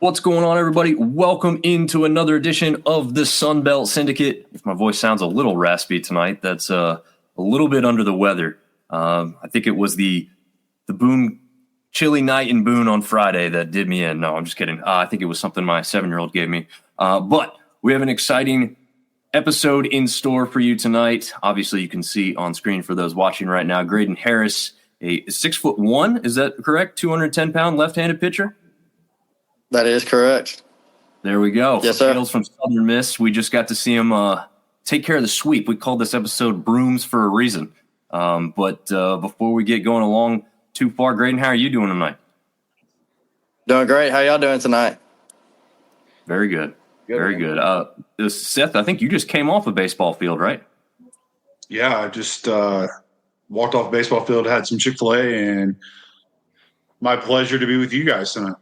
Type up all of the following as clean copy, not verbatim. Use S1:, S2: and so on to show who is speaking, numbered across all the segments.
S1: What's going on, everybody? Welcome into another edition of the Sunbelt Syndicate. If my voice sounds a little raspy tonight, that's a little bit under the weather. I think it was the Boone chilly night in Boone on Friday that did me in. No, I'm just kidding. I think it was something my 7-year-old gave me. But we have an exciting episode in store for you tonight. Obviously, you can see on screen for those watching right now, Grayden Harris, a 6'1", is that correct? 210-pound left-handed pitcher?
S2: That is correct.
S1: There we go.
S2: Yes, sir.
S1: Hails from Southern Miss. We just got to see him take care of the sweep. We called this episode Brooms for a reason. But before we get going along too far, Grayden, how are you doing tonight?
S2: Doing great. How y'all doing tonight?
S1: Very good. Very good. Seth, I think you just came off a baseball field, right?
S3: Yeah, I just walked off the baseball field, had some Chick-fil-A, and my pleasure to be with you guys tonight.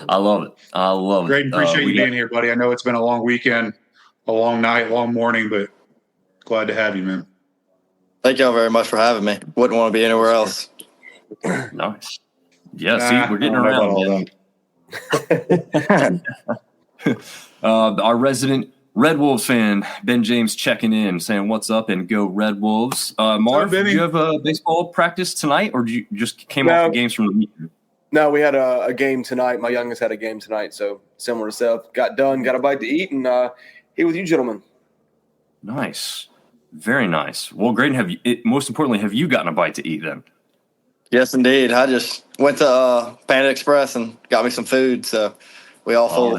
S1: I love it.
S3: Great. Appreciate you being here, buddy. I know it's been a long weekend, a long night, long morning, but glad to have you, man.
S2: Thank y'all very much for having me. Wouldn't want to be anywhere else.
S1: Nice. Yeah, see, we're getting around. Our resident Red Wolves fan, Ben James, checking in, saying what's up and go Red Wolves. Marv, did you have a baseball practice tonight, or did you just came off the games from the weekend?
S4: No, we had a game tonight. My youngest had a game tonight, so similar to Seth. Got done, got a bite to eat, and here with you gentlemen.
S1: Nice. Very nice. Well, Grayden, most importantly, have you gotten a bite to eat then?
S2: Yes, indeed. I just went to Panda Express and got me some food, so we all full.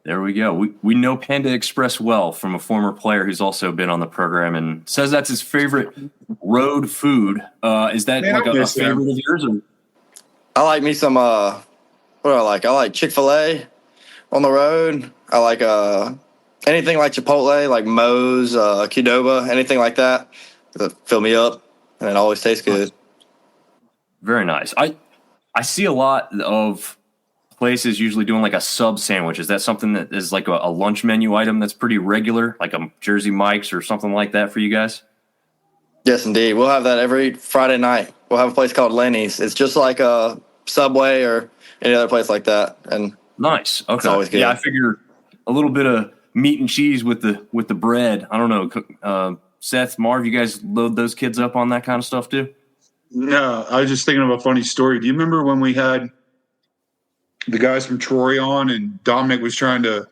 S1: There we go. We know Panda Express well from a former player who's also been on the program and says that's his favorite road food. Is that a favorite of yours? Or?
S2: I like me some, what do I like? I like Chick-fil-A on the road. I like anything like Chipotle, like Moe's, Qdoba, anything like that. Fill me up, and it always tastes good.
S1: Very nice. I see a lot of places usually doing like a sub sandwich. Is that something that is like a lunch menu item that's pretty regular, like a Jersey Mike's or something like that for you guys?
S2: Yes, indeed. We'll have that every Friday night. We'll have a place called Lenny's. It's just like a Subway or any other place like that. And
S1: nice. Okay.
S2: It's always good.
S1: Yeah, I figure a little bit of meat and cheese with the bread. I don't know. Seth, Marv, you guys load those kids up on that kind of stuff too?
S3: No, I was just thinking of a funny story. Do you remember when we had the guys from Troy on and Dominic was trying to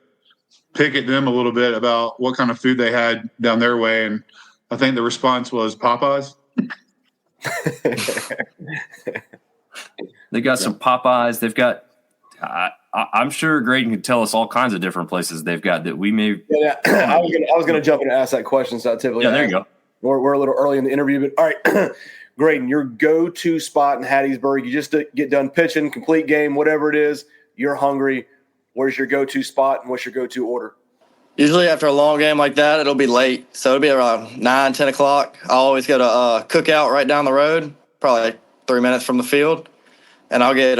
S3: pick at them a little bit about what kind of food they had down their way? And I think the response was Popeyes.
S1: They got some Popeyes. They've got I'm sure Grayden can tell us all kinds of different places they've got that we may.
S4: Yeah, I was gonna jump in and ask that question. So I typically
S1: there you go.
S4: We're a little early in the interview, but all right, Grayden, your go-to spot in Hattiesburg. You just get done pitching, complete game, whatever it is. You're hungry. Where's your go-to spot and what's your go-to order?
S2: Usually after a long game like that, it'll be late. So it'll be around 9, 10 o'clock. I always go to Cookout right down the road, probably 3 minutes from the field. And I'll get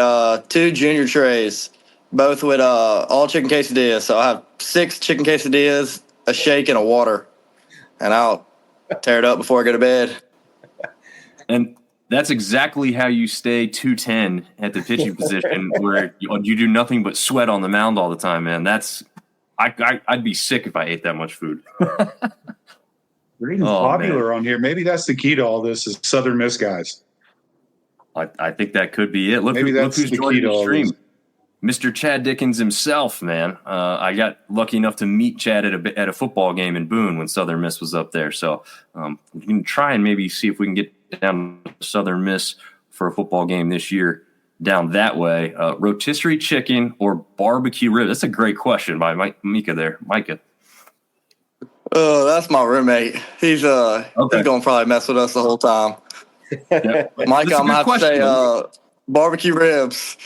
S2: 2 junior trays, both with all chicken quesadillas. So I'll have 6 chicken quesadillas, a shake, and a water. And I'll tear it up before I go to bed.
S1: And that's exactly how you stay 210 at the pitching position where you do nothing but sweat on the mound all the time, man. I'd be sick if I ate that much food.
S3: Grayden's popular on here. Maybe that's the key to all this is Southern Miss guys.
S1: I think that could be it. Look who's joining the stream. Mr. Chad Dickens himself, man. I got lucky enough to meet Chad at a football game in Boone when Southern Miss was up there. So we can try and maybe see if we can get down to Southern Miss for a football game this year down that way. Rotisserie chicken or barbecue rib? That's a great question by Micah there. Micah.
S2: Oh, that's my roommate. He's going to probably mess with us the whole time.
S1: Yep.
S2: Micah, I'm going to have to say barbecue ribs.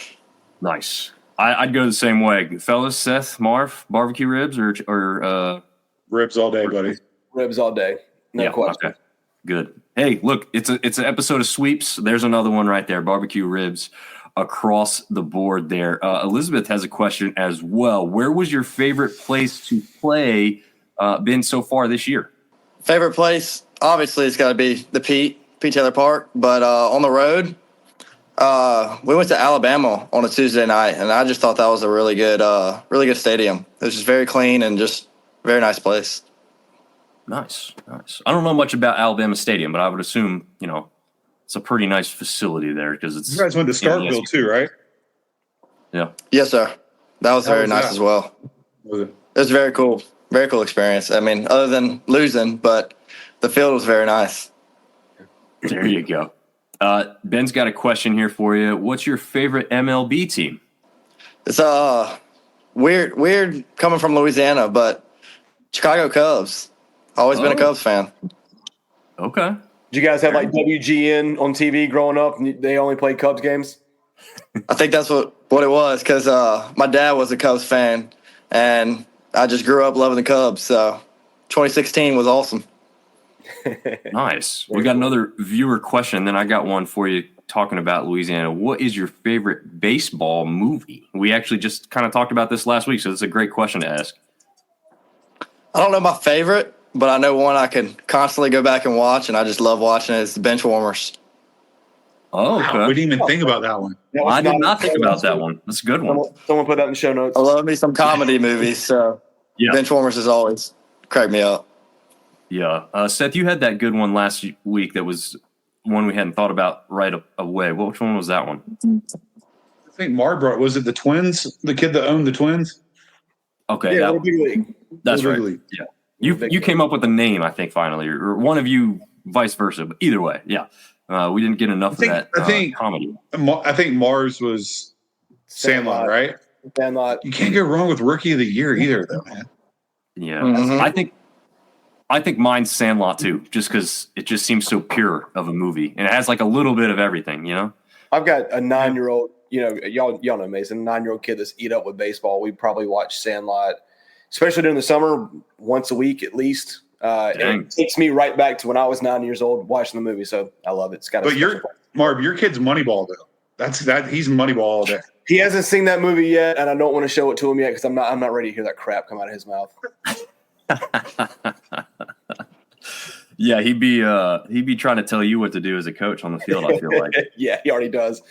S1: Nice. I'd go the same way. Fellas, Seth, Marv, barbecue ribs or
S3: ribs all day, buddy.
S4: Ribs all day. No question.
S1: Okay. Good. Hey, look, it's an episode of sweeps. There's another one right there. Barbecue ribs across the board there. Elizabeth has a question as well. Where was your favorite place to play been so far this year?
S2: Favorite place, obviously, it's got to be the Pete Taylor Park. But on the road, We went to Alabama on a Tuesday night, and I just thought that was a really good stadium. It was just very clean and just very nice place.
S1: Nice. I don't know much about Alabama Stadium, but I would assume, it's a pretty nice facility there because it's.
S3: You guys went to Starkville too, right?
S1: Yeah.
S2: Yes, sir. That was very nice as well.
S3: Was it?
S2: It was very cool experience. I mean, other than losing, but the field was very nice.
S1: There you go. Ben's got a question here for you. What's your favorite MLB team?
S2: It's weird coming from Louisiana, but Chicago Cubs. Always been a Cubs fan.
S1: Okay.
S4: Did you guys have like WGN on TV growing up and they only played Cubs games?
S2: I think that's what it was because my dad was a Cubs fan, and I just grew up loving the Cubs. So 2016 was awesome.
S1: Nice. We got another viewer question, then I got one for you talking about Louisiana. What is your favorite baseball movie? We actually just kind of talked about this last week, so it's a great question to ask.
S2: I don't know my favorite, but I know one I can constantly go back and watch, and I just love watching it. It's the Benchwarmers.
S1: Oh, okay.
S3: Wow, we didn't even think about that one.
S1: I did not think about that one. That's a good one.
S4: Someone put that in the show notes.
S2: I love me some comedy movies, so
S1: Yeah.
S2: Benchwarmers has always cracked me up.
S1: Yeah. Seth, you had that good one last week that was one we hadn't thought about right away. Which one was that one?
S3: I think Marv brought. Was it the Twins? The kid that owned the Twins?
S1: Okay.
S4: Yeah, Little Big League.
S1: That's
S3: Little
S1: right.
S3: Big League.
S1: Yeah. You came up with the name, I think, finally, or one of you vice versa. But either way, yeah. We didn't get enough of that comedy.
S3: I think Mars was Sandlot, right?
S4: Sandlot.
S3: You can't go wrong with Rookie of the Year either, though, man.
S1: Yeah.
S2: Mhm.
S1: I think mine's Sandlot too, just because it just seems so pure of a movie, and it has like a little bit of everything,
S4: I've got a 9-year-old, y'all know Mason, 9-year-old kid that's eat up with baseball. We probably watch Sandlot, especially during the summer, once a week at least. It takes me right back to when I was 9 years old watching the movie, so I love it. It's got.
S3: But Marv, your kid's Moneyball though. He's Moneyball all day.
S4: He hasn't seen that movie yet, and I don't want to show it to him yet because I'm not ready to hear that crap come out of his mouth.
S1: Yeah, he'd be trying to tell you what to do as a coach on the field, I feel like.
S4: Yeah, he already does.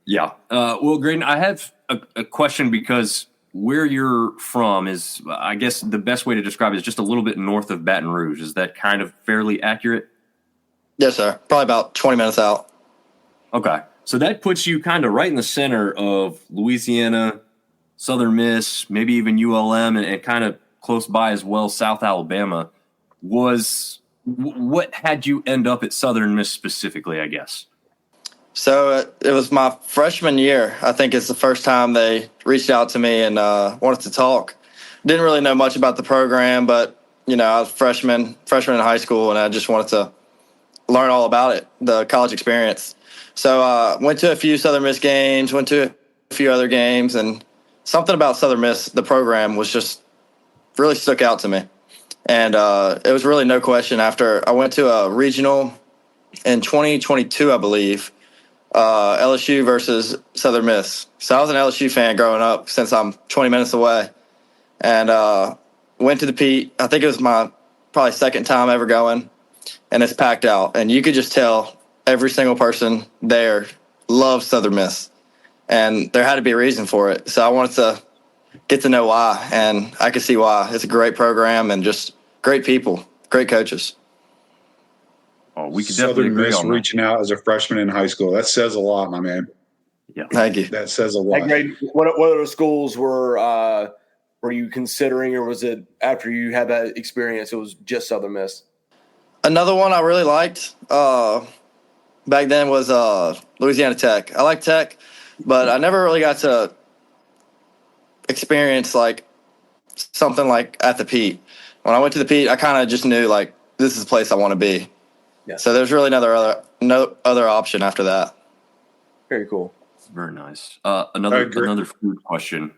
S1: Yeah. Well, Grayden, I have a question because where you're from is, I guess the best way to describe it is just a little bit north of Baton Rouge. Is that kind of fairly accurate?
S2: Yes, sir. Probably about 20 minutes out.
S1: Okay. So that puts you kind of right in the center of Louisiana, Southern Miss, maybe even ULM, and kind of close by as well, South Alabama. What had you end up at Southern Miss specifically, I guess?
S2: So it was my freshman year. I think it's the first time they reached out to me and wanted to talk. Didn't really know much about the program, but, I was freshman in high school, and I just wanted to learn all about it, the college experience. So went to a few Southern Miss games, went to a few other games, and something about Southern Miss, the program, was just really stuck out to me. And it was really no question after I went to a regional in 2022, I believe, LSU versus Southern Miss. So I was an LSU fan growing up since I'm 20 minutes away. And went to the Pete. I think it was my probably second time ever going. And it's packed out. And you could just tell every single person there loves Southern Miss. And there had to be a reason for it. So I wanted to get to know why. And I could see why. It's a great program and just great people, great coaches.
S1: Oh, we could definitely agree on that.
S3: Reaching out as a freshman in high school. That says a lot, my man.
S1: Yeah.
S2: Thank you.
S3: That says a lot.
S4: Hey, Greg, what other schools were you considering, or was it after you had that experience, it was just Southern Miss?
S2: Another one I really liked back then was Louisiana Tech. I like Tech, but I never really got to experience like something like at the Pete. When I went to the Pete, I kind of just knew like this is the place I want to be. Yeah. So there's really no other option after that.
S4: Very cool.
S1: Very nice. Another food question.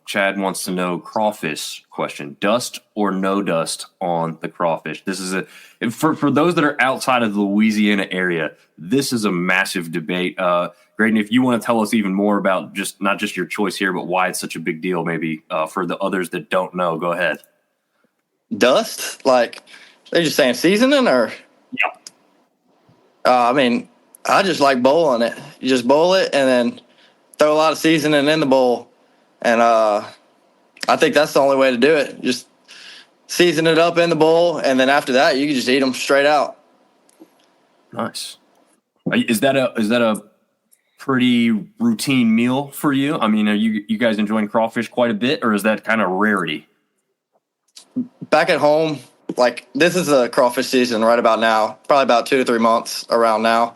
S1: Chad wants to know crawfish question. Dust or no dust on the crawfish? This is for those that are outside of the Louisiana area, this is a massive debate. Grayden, if you want to tell us even more about not just your choice here, but why it's such a big deal, maybe for the others that don't know, go ahead.
S2: Dust? Like, they're just saying seasoning or?
S1: Yeah.
S2: I mean, I just like bowling it. You just bowl it and then throw a lot of seasoning in the bowl. And I think that's the only way to do it. Just season it up in the bowl, and then after that, you can just eat them straight out.
S1: Nice. Is that a pretty routine meal for you? I mean, are you guys enjoying crawfish quite a bit, or is that kind of rarity?
S2: Back at home, like this is the crawfish season right about now, probably about 2 to 3 months around now.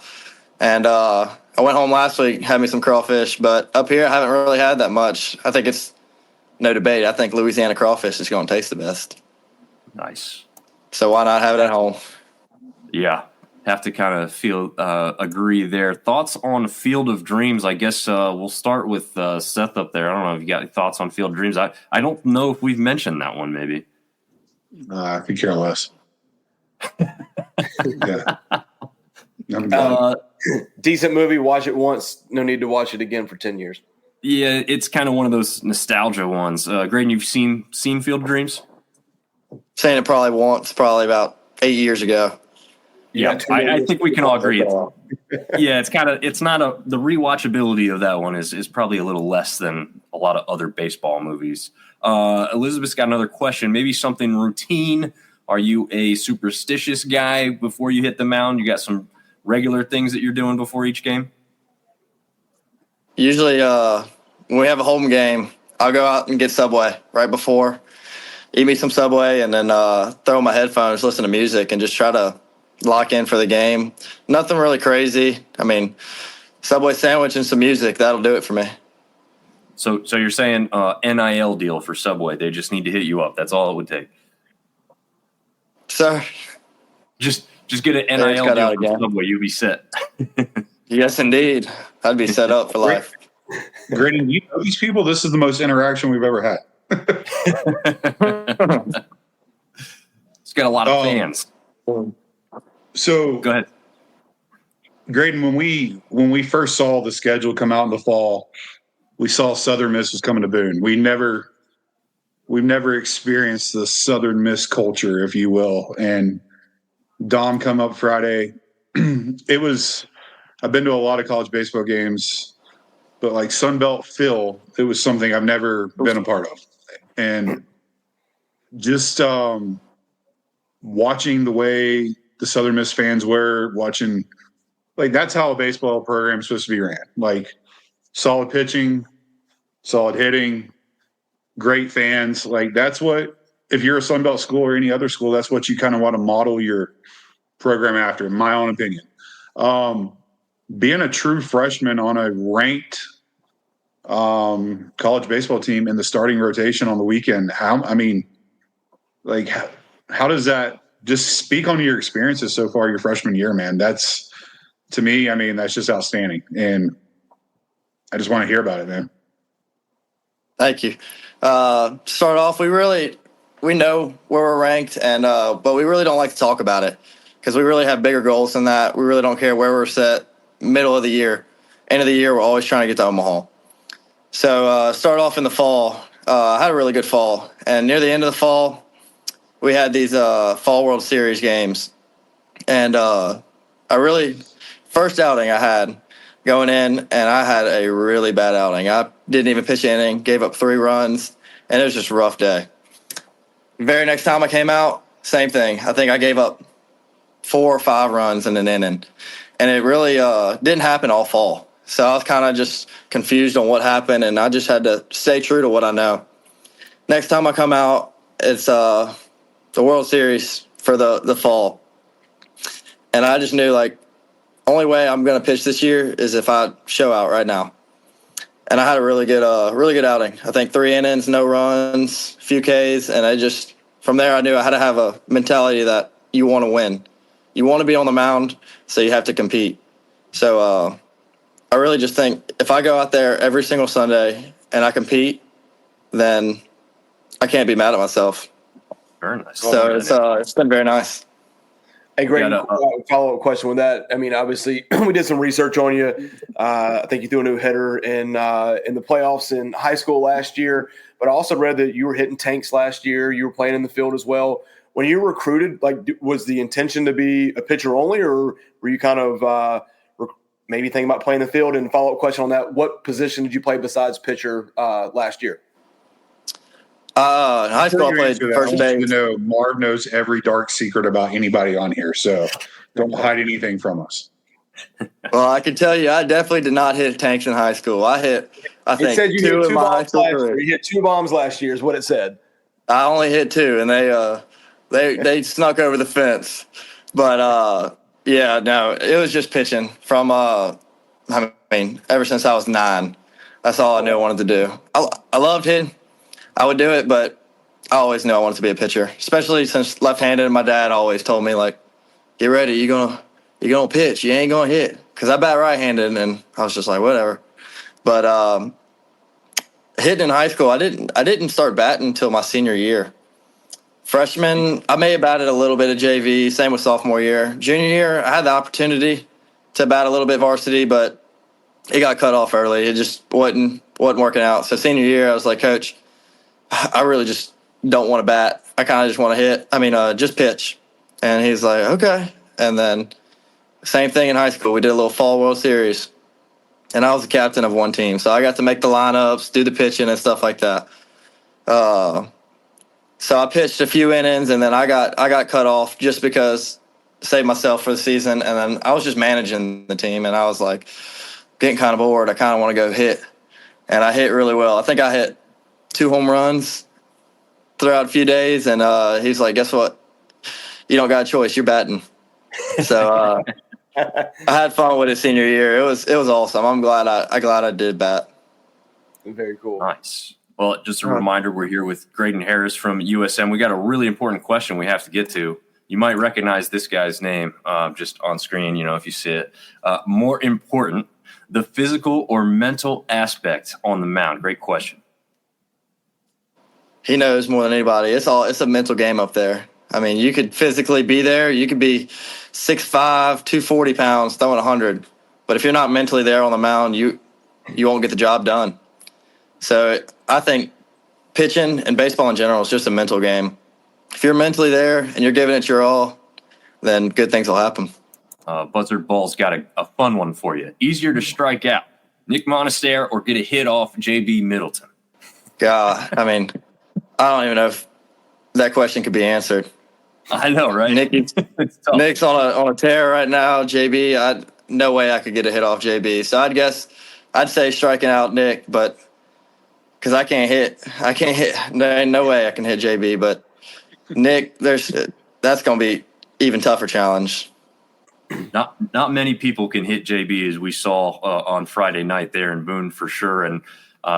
S2: And I went home last week, had me some crawfish, but up here I haven't really had that much. I think it's no debate. I think Louisiana crawfish is going to taste the best.
S1: Nice.
S2: So why not have it at home?
S1: Yeah. Have to kind of agree there. Thoughts on Field of Dreams? I guess we'll start with Seth up there. I don't know if you got any thoughts on Field of Dreams. I don't know if we've mentioned that one, maybe.
S3: I could care less. Yeah.
S4: Decent movie. Watch it once. No need to watch it again for 10 years.
S1: Yeah, it's kind of one of those nostalgia ones. Grayden, you've seen Field of Dreams?
S2: Seen it probably once, probably about 8 years ago.
S1: Yeah, I think we can all agree. Yeah, it's not the rewatchability of that one is probably a little less than a lot of other baseball movies. Elizabeth's got another question, maybe something routine. Are you a superstitious guy before you hit the mound? You got some regular things that you're doing before each game?
S2: Usually when we have a home game, I'll go out and get Subway right before, eat me some Subway, and then throw on my headphones, listen to music, and just try to lock in for the game. Nothing really crazy. I mean, Subway sandwich and some music, that'll do it for me.
S1: So you're saying NIL deal for Subway. They just need to hit you up. That's all it would take.
S2: Sir.
S1: Just get an NIL deal for Subway. You'll be set.
S2: Yes, indeed. I'd be set up for life.
S3: Grayden, you know these people? This is the most interaction we've ever had.
S1: It's got a lot of fans.
S3: So
S1: go ahead.
S3: Grayden, when we first saw the schedule come out in the fall, we saw Southern Miss was coming to Boone. We've never experienced the Southern Miss culture, if you will. And Dom come up Friday. I've been to a lot of college baseball games, but like Sunbelt Phil, it was something I've never been a part of. And just watching the way the Southern Miss fans were, watching, like, that's how a baseball program is supposed to be ran. Like, solid pitching, solid hitting, great fans. Like, that's what, if you're a Sunbelt school or any other school, that's what you kind of want to model your program after, in my own opinion. Being a true freshman on a ranked college baseball team in the starting rotation on the weekend, how does that, just speak on your experiences so far your freshman year, man? That's, to me, I mean, that's just outstanding. And I just want to hear about it, man.
S2: Thank you. Start off, we know where we're ranked, and but we really don't like to talk about it because we really have bigger goals than that. We really don't care where we're set. Middle of the year, end of the year, we're always trying to get to Omaha. So start off in the fall. I had a really good fall, and near the end of the fall, we had these Fall World Series games, and first outing I had going in, and I had a really bad outing. I didn't even pitch an inning, gave up 3 runs, and it was just a rough day. Very next time I came out, same thing. I think I gave up 4 or 5 runs in an inning, and it really didn't happen all fall. So I was kind of just confused on what happened, and I just had to stay true to what I know. Next time I come out, it's the World Series for the fall. And I just knew, like, only way I'm going to pitch this year is if I show out right now. And I had a really good outing. I think 3 innings, no runs, few Ks, and from there I knew I had to have a mentality that you want to win. You want to be on the mound, so you have to compete. So I really just think if I go out there every single Sunday and I compete, then I can't be mad at myself.
S1: Very nice.
S2: So it's been very nice.
S4: Hey, Greg, follow-up question with that. I mean, obviously, we did some research on you. I think you threw a no hitter in the playoffs in high school last year, but I also read that you were hitting tanks last year. You were playing in the field as well. When you were recruited, like, was the intention to be a pitcher only, or were you kind of maybe thinking about playing the field? And follow-up question on that, what position did you play besides pitcher last year?
S2: In high school, I played first base.
S3: You know, Marv knows every dark secret about anybody on here, so don't hide anything from us.
S2: Well, I can tell you, I definitely did not hit tanks in high school. I think,
S4: it said you
S2: two
S4: hit
S2: in my high school career.
S4: You hit 2 bombs last year is what it said.
S2: I only hit 2, and they snuck over the fence. But, yeah, no, it was just pitching from, ever since I was 9. That's all I knew I wanted to do. I loved hitting. I would do it, but I always knew I wanted to be a pitcher, especially since left-handed. My dad always told me, like, get ready, you're gonna pitch, you ain't gonna hit, because I bat right-handed, and I was just like, whatever. But hitting in high school, I didn't start batting until my senior year. Freshman, I may have batted a little bit of JV, same with sophomore year. Junior year, I had the opportunity to bat a little bit varsity, but it got cut off early. It just wasn't working out. So senior year, I was like, Coach, I really just don't want to bat. I kind of just want to hit. Just pitch. And he's like, okay. And then same thing in high school. We did a little fall World Series, and I was the captain of one team. So I got to make the lineups, do the pitching and stuff like that. So I pitched a few innings, and then I got cut off just because saved myself for the season. And then I was just managing the team, and I was like getting kind of bored. I kind of want to go hit. And I hit really well. I think I hit 2 home runs throughout a few days, and he's like, guess what? You don't got a choice. You're batting. So I had fun with it senior year. It was awesome. I'm glad I did bat.
S4: Very cool.
S1: Nice. Well, just a reminder, we're here with Grayden Harris from USM. We got a really important question we have to get to. You might recognize this guy's name just on screen, if you see it. More important, the physical or mental aspect on the mound. Great question.
S2: He knows more than anybody. It's a mental game up there. You could physically be there. You could be 6'5", 240 pounds, throwing 100. But if you're not mentally there on the mound, you won't get the job done. So I think pitching and baseball in general is just a mental game. If you're mentally there and you're giving it your all, then good things will happen.
S1: Buzzard Ball's got a fun one for you. Easier to strike out, Nick Monaster or get a hit off JB Middleton?
S2: God, I don't even know if that question could be answered.
S1: I know, right?
S2: Nick's on a tear right now. JB, no way I could get a hit off JB. So I'd say striking out Nick, but because I can't hit. There ain't no way I can hit JB. But Nick, that's going to be even tougher challenge.
S1: Not many people can hit JB, as we saw on Friday night there in Boone for sure, and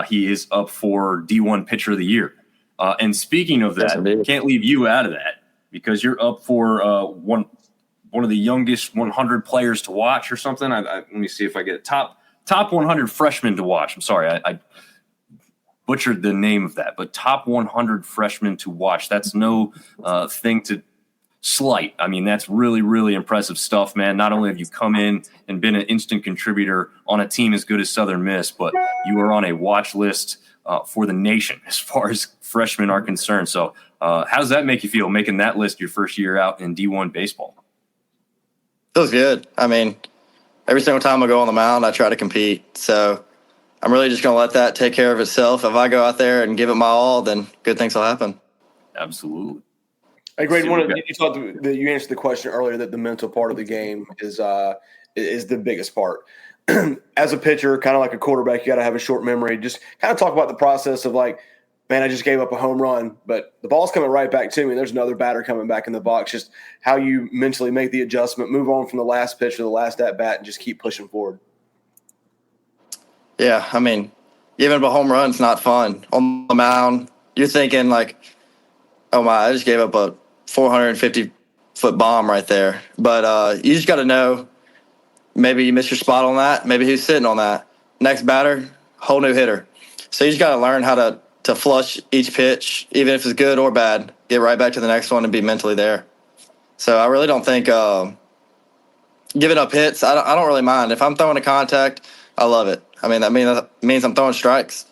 S1: he is up for D1 Pitcher of the Year. And speaking of that, can't leave you out of that, because you're up for one of the youngest 100 players to watch or something. Let me see if I get it. Top 100 freshmen to watch. I'm sorry, I butchered the name of that, but top 100 freshmen to watch. That's no thing to slight. That's really, really impressive stuff, man. Not only have you come in and been an instant contributor on a team as good as Southern Miss, but you are on a watch list for the nation as far as freshmen are concerned. So how does that make you feel, making that list your first year out in D1 baseball?
S2: Feels good. Every single time I go on the mound, I try to compete. So I'm really just going to let that take care of itself. If I go out there and give it my all, then good things will happen.
S1: Absolutely.
S4: Hey, Grayden, you answered the question earlier that the mental part of the game is the biggest part. As a pitcher, kind of like a quarterback, you got to have a short memory. Just kind of talk about the process of like, man, I just gave up a home run, but the ball's coming right back to me. There's another batter coming back in the box. Just how you mentally make the adjustment, move on from the last pitch to the last at bat, and just keep pushing forward.
S2: Yeah, giving up a home run's not fun. On the mound, you're thinking like, oh my, I just gave up a 450-foot bomb right there. But you just got to know, maybe you missed your spot on that. Maybe he's sitting on that. Next batter, whole new hitter. So you just got to learn how to flush each pitch, even if it's good or bad, get right back to the next one and be mentally there. So I really don't think giving up hits, I don't really mind. If I'm throwing a contact, I love it. That means I'm throwing strikes.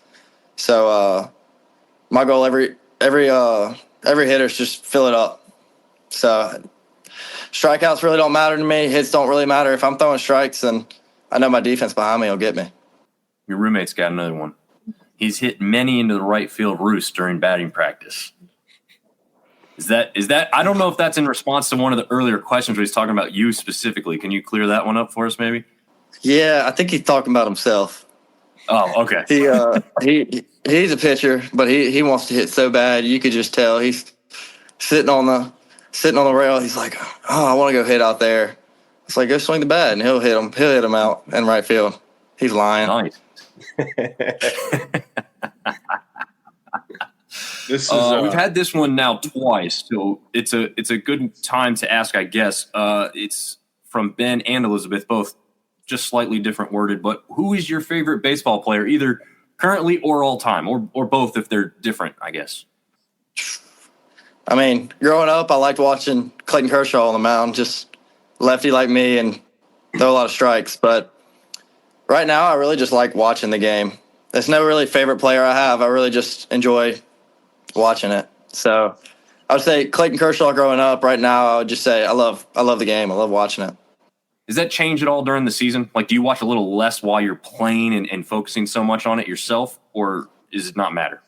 S2: So my goal every hitter is just fill it up. So strikeouts really don't matter to me. Hits don't really matter. If I'm throwing strikes, then I know my defense behind me will get me.
S1: Your roommate's got another one. He's hit many into the right field roost during batting practice. Is that? I don't know if that's in response to one of the earlier questions where he's talking about you specifically. Can you clear that one up for us, maybe?
S2: Yeah, I think he's talking about himself.
S1: Oh, okay.
S2: He's a pitcher, but he wants to hit so bad. You could just tell he's sitting on the rail. He's like, oh, I want to go hit out there. It's like, go swing the bat, and he'll hit him. He'll hit him out in right field. He's lying.
S1: Nice. We've had this one now twice, so it's a good time to ask, I guess. It's from Ben and Elizabeth, both just slightly different worded. But who is your favorite baseball player, either currently or all time, or both if they're different, I guess?
S2: I mean, growing up, I liked watching Clayton Kershaw on the mound, just lefty like me, and throw a lot of strikes. But right now, I really just like watching the game. There's no really favorite player I have. I really just enjoy watching it. So I would say Clayton Kershaw growing up. Right now, I would just say I love the game. I love watching it.
S1: Does that change at all during the season? Like, do you watch a little less while you're playing and focusing so much on it yourself, or does it not matter?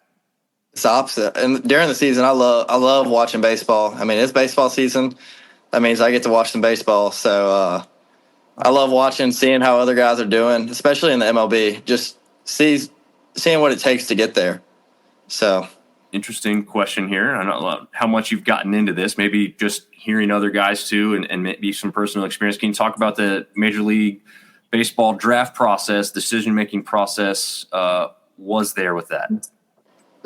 S2: It's the opposite. And during the season, I love watching baseball. I mean, it's baseball season. That means I get to watch some baseball. So I love watching, seeing how other guys are doing, especially in the MLB. Just seeing what it takes to get there. So
S1: interesting question here. I don't know how much you've gotten into this. Maybe just hearing other guys too, and maybe some personal experience. Can you talk about the Major League Baseball draft process, decision-making process? Was there with that?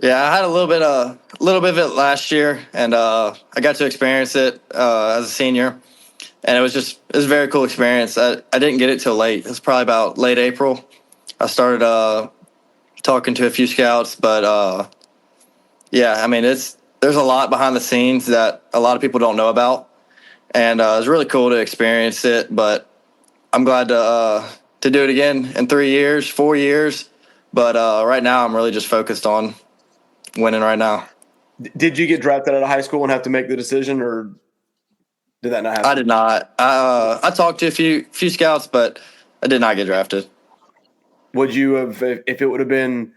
S2: Yeah, I had a little bit of it last year, and I got to experience it as a senior, and it was a very cool experience. I didn't get it till late. It was probably about late April. I started talking to a few scouts, but yeah, I mean, there's a lot behind the scenes that a lot of people don't know about, and it was really cool to experience it. But I'm glad to do it again in 4 years. But right now, I'm really just focused on winning right now.
S4: Did you get drafted out of high school and have to make the decision, or did that not happen?
S2: I did not. I talked to a few scouts, but I did not get drafted.
S4: Would you have, if it would have been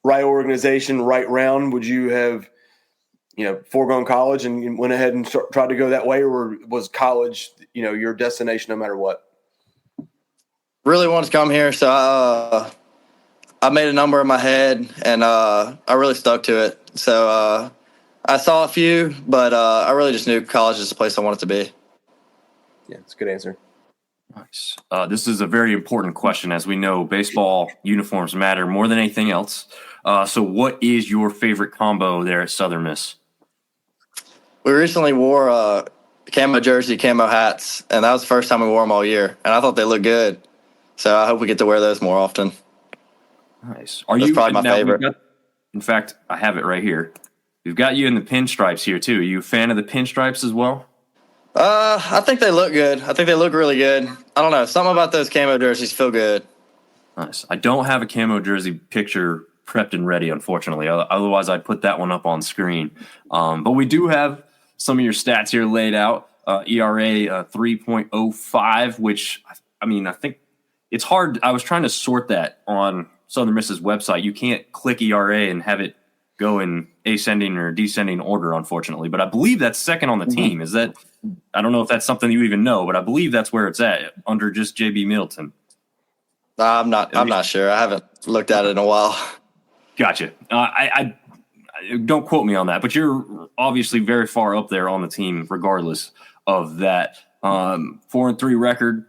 S4: right organization, right round, would you have, foregone college and went ahead and tried to go that way, or was college, your destination no matter what?
S2: Really wanted to come here, so I made a number in my head, and I really stuck to it. So I saw a few, but I really just knew college is the place I wanted to be.
S4: Yeah, it's a good answer.
S1: Nice. This is a very important question. As we know, baseball uniforms matter more than anything else. So what is your favorite combo there at Southern Miss?
S2: We recently wore camo jersey, camo hats, and that was the first time we wore them all year, and I thought they looked good. So I hope we get to wear those more often.
S1: Nice.
S2: That's probably my favorite.
S1: In fact, I have it right here. We've got you in the pinstripes here, too. Are you a fan of the pinstripes as well?
S2: I think they look good. I think they look really good. I don't know. Something about those camo jerseys feel good.
S1: Nice. I don't have a camo jersey picture prepped and ready, unfortunately. Otherwise, I'd put that one up on screen. But we do have some of your stats here laid out. ERA 3.05, which, I think it's hard. I was trying to sort that on Southern Miss's website. You can't click ERA and have it go in ascending or descending order, unfortunately. But I believe that's second on the team. Is that? I don't know if that's something you even know, but I believe that's where it's at, under just JB Middleton.
S2: I'm not sure. I haven't looked at it in a while.
S1: Gotcha. I don't quote me on that, but you're obviously very far up there on the team, regardless of that. 4-3 record,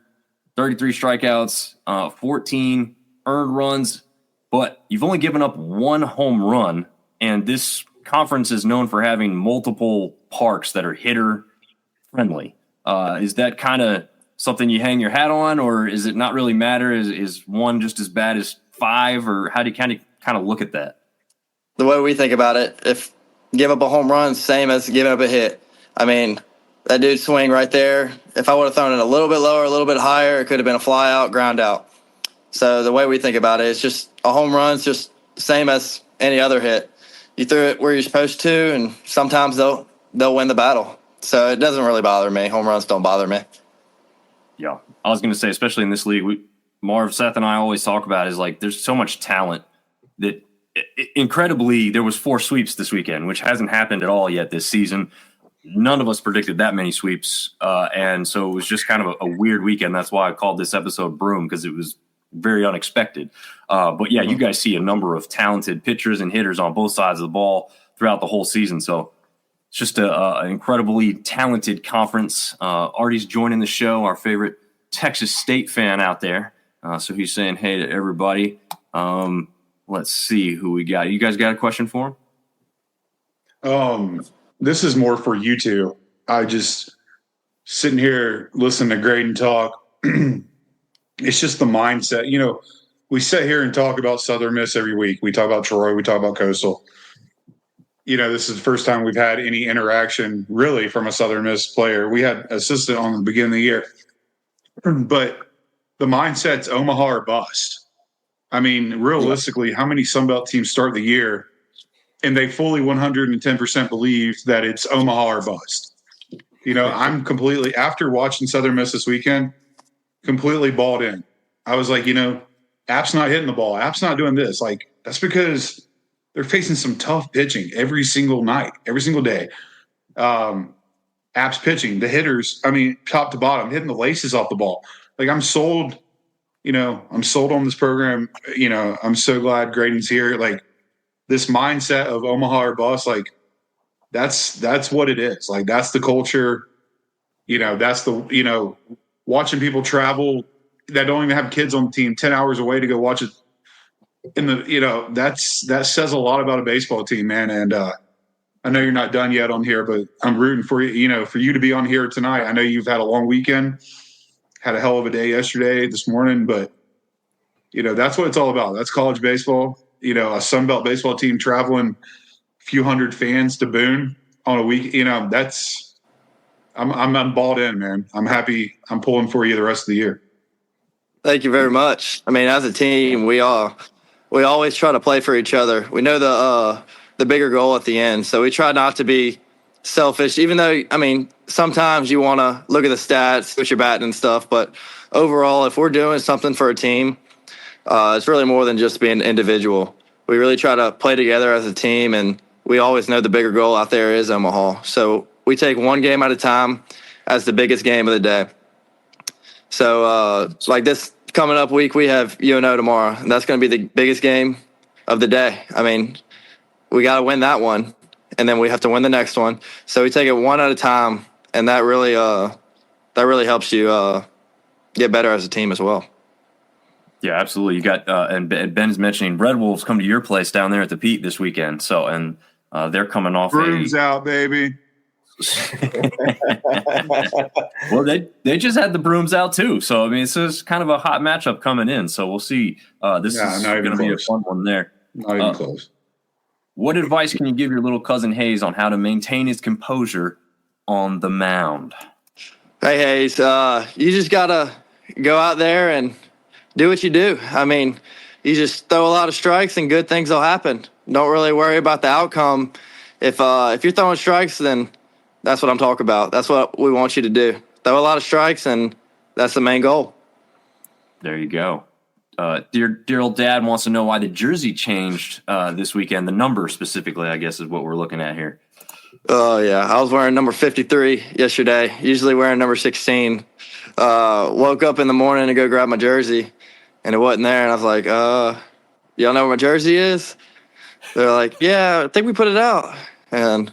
S1: 33 strikeouts, 14 earned runs, but you've only given up one home run, and this conference is known for having multiple parks that are hitter friendly. Is that kind of something you hang your hat on, or is it not really matter? Is one just as bad as five, or how do you kind of look at that?
S2: The way we think about it, if give up a home run, same as giving up a hit. I mean, that dude swing right there. If I would have thrown it a little bit lower, a little bit higher, it could have been a fly out, ground out. So the way we think about it is just a home run's just same as any other hit. You threw it where you're supposed to, and sometimes they'll win the battle. So it doesn't really bother me. Home runs don't bother me.
S1: Yeah, I was going to say, especially in this league, Marv, Seth, and I always talk about is like there's so much talent that incredibly there was 4 sweeps this weekend, which hasn't happened at all yet this season. None of us predicted that many sweeps, and so it was just kind of a weird weekend. That's why I called this episode Broom, because it was very unexpected. But yeah, you guys see a number of talented pitchers and hitters on both sides of the ball throughout the whole season. So it's just an incredibly talented conference. Artie's joining the show, our favorite Texas State fan out there. So he's saying hey to everybody. Let's see who we got. You guys got a question for
S3: him? This is more for you two. I just sitting here listening to Grayden talk. It's just the mindset. You know, we sit here and talk about Southern Miss every week. We talk about Troy. We talk about Coastal. You know, this is the first time we've had any interaction really from a Southern Miss player. We had assistant on the beginning of the year. But the mindset's Omaha or bust. I mean, realistically, how many Sunbelt teams start the year and they fully 110% believe that it's Omaha or bust? You know, I'm completely, after watching Southern Miss this weekend, completely balled in. I was like, you know, App's not hitting the ball. App's not doing this. Like, that's because they're facing some tough pitching every single night, every single day. App's pitching, the hitters, I mean, top to bottom, hitting the laces off the ball. Like, I'm sold, you know, I'm sold on this program. You know, I'm so glad Grayden's here. Like, this mindset of Omaha or bust, like, that's what it is. Like, that's the culture. You know, that's the, you know, watching people travel that don't even have kids on the team 10 hours away to go watch it in the, you know, that says a lot about a baseball team, man. And I know you're not done yet on here, but I'm rooting for you, you know, for you to be on here tonight. I know you've had a long weekend, had a hell of a day yesterday, this morning, but, you know, that's what it's all about. That's college baseball. You know, a Sunbelt baseball team traveling a few hundred fans to Boone on a week, you know, that's, I'm balled in, man. I'm happy. I'm pulling for you the rest of the year.
S2: Thank you very much. I mean, as a team, we always try to play for each other. We know the bigger goal at the end, so we try not to be selfish. Even though, I mean, sometimes you want to look at the stats, what you're batting and stuff, but overall, if we're doing something for a team, it's really more than just being individual. We really try to play together as a team, and we always know the bigger goal out there is Omaha. So we take one game at a time as the biggest game of the day. So like this coming up week, we have UNO tomorrow, and that's going to be the biggest game of the day. I mean, we got to win that one, and then we have to win the next one. So we take it one at a time, and that really helps you get better as a team as well.
S1: Yeah, absolutely. You got and Ben's mentioning Red Wolves come to your place down there at the Pete this weekend. So and they're coming off.
S3: Brooms out, baby.
S1: Well, they just had the Brooms out too. So I mean, this is kind of a hot matchup coming in. So we'll see. This is going to be a fun one there.
S3: Not even close.
S1: What advice can you give your little cousin Hayes on how to maintain his composure on the mound?
S2: Hey Hayes, you just gotta go out there and do what you do. I mean, you just throw a lot of strikes and good things will happen. Don't really worry about the outcome. If you're throwing strikes, then that's what I'm talking about. That's what we want you to do. Throw a lot of strikes, and that's the main goal.
S1: There you go. Dear old dad wants to know why the jersey changed this weekend. The number specifically, I guess, is what we're looking at here.
S2: Oh, yeah. I was wearing number 53 yesterday, usually wearing number 16. Woke up in the morning to go grab my jersey, and it wasn't there. And I was like, y'all know where my jersey is? They're like, yeah, I think we put it out. And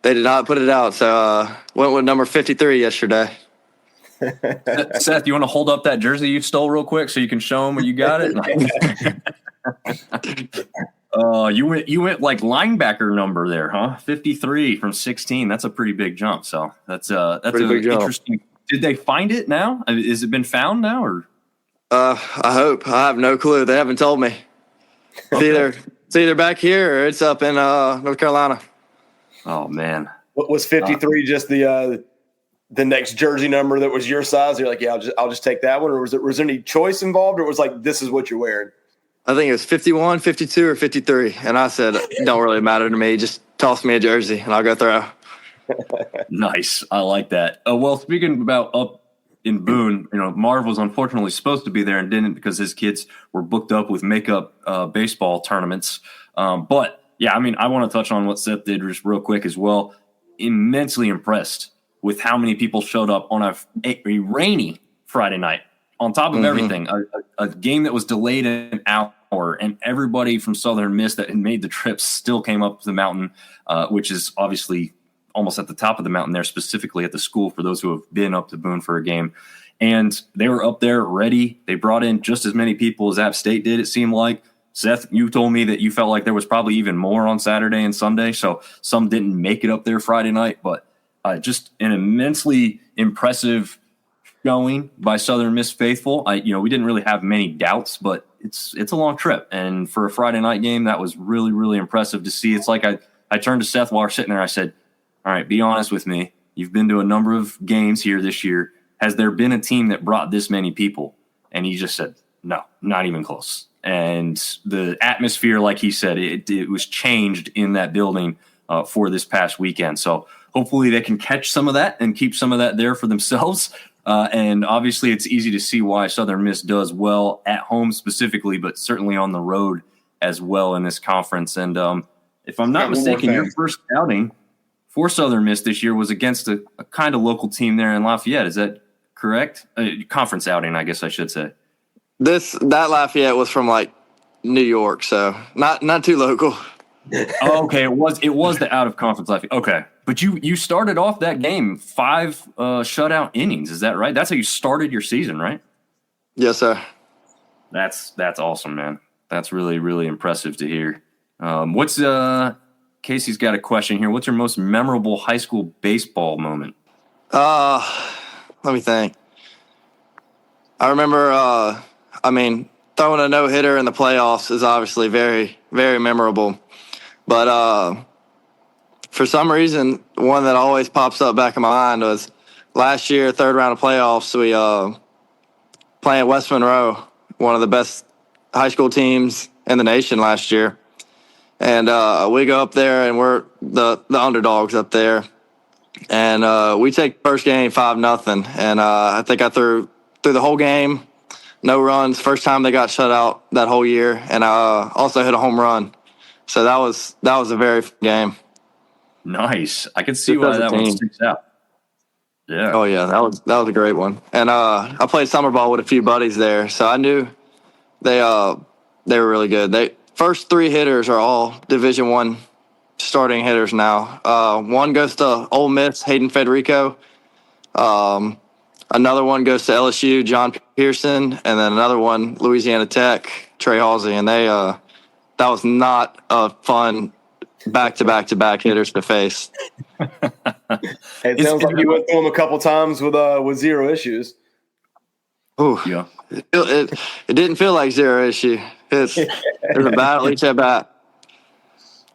S2: they did not put it out. So went with number 53 yesterday.
S1: Seth, you want to hold up that jersey you stole real quick so you can show them where you got it? You went like linebacker number there, huh? 53 from 16. That's a pretty big jump. So that's
S2: pretty big jump.
S1: Interesting. Did they find it now? Has it been found now, or?
S2: I hope. I have no clue. They haven't told me.
S1: Okay.
S2: It's either back here or it's up in North Carolina.
S1: Oh man,
S4: what was 53? Just the next jersey number that was your size? You're like, yeah, I'll just take that one, or was there any choice involved, or was like this is what you're wearing?
S2: I think it was 51, 52, or 53, and I said, it don't really matter to me. Just toss me a jersey, and I'll go throw.
S1: Nice. I like that. Well, speaking about in Boone. Marv was unfortunately supposed to be there and didn't because his kids were booked up with makeup baseball tournaments. But yeah, I mean, I want to touch on what Seth did just real quick as well. Immensely impressed with how many people showed up on a rainy Friday night. On top of everything, a game that was delayed an hour, and everybody from Southern Miss that had made the trip still came up the mountain, which is obviously almost at the top of the mountain there, specifically at the school for those who have been up to Boone for a game. And they were up there ready. They brought in just as many people as App State did, it seemed like. Seth, you told me that you felt like there was probably even more on Saturday and Sunday, so some didn't make it up there Friday night, but just an immensely impressive showing by Southern Miss faithful. We didn't really have many doubts, but it's a long trip, and for a Friday night game, that was really, really impressive to see. It's like I turned to Seth while we're sitting there. I said, all right, be honest with me. You've been to a number of games here this year. Has there been a team that brought this many people? And he just said, no, not even close. And the atmosphere, like he said, it was changed in that building for this past weekend. So hopefully they can catch some of that and keep some of that there for themselves. And obviously it's easy to see why Southern Miss does well at home specifically, but certainly on the road as well in this conference. And if I'm not mistaken, your first outing for Southern Miss this year was against a kind of local team there in Lafayette. Is that correct? Conference outing, I guess I should say.
S2: That Lafayette was from like New York, so not too local.
S1: Oh, okay, it was the out of conference Lafayette. Okay, but you started off that game 5 shutout innings. Is that right? That's how you started your season, right?
S2: Yes, sir.
S1: That's awesome, man. That's really, really impressive to hear. Casey's got a question here. What's your most memorable high school baseball moment?
S2: Let me think. I remember, throwing a no-hitter in the playoffs is obviously very, very memorable. But for some reason, one that always pops up back in my mind was last year, third round of playoffs, we playing West Monroe, one of the best high school teams in the nation last year. And we go up there, and we're the underdogs up there. And we take first game 5-0. And I think I threw the whole game, no runs. First time they got shut out that whole year. And I also hit a home run. So that was a very fun game.
S1: Nice. I can see why that one sticks out. Yeah.
S2: Oh yeah, that was a great one. And I played summer ball with a few buddies there, so I knew they were really good. First 3 hitters are all Division I starting hitters now. One goes to Ole Miss, Hayden Federico. Another one goes to LSU, John Pearson, and then another one, Louisiana Tech, Trey Halsey. And that was not a fun back-to-back-to-back hitters to face.
S4: It sounds like you went through them a couple times with zero issues.
S2: Oh
S1: yeah.
S2: It didn't feel like zero issue. There's a battle each at bat.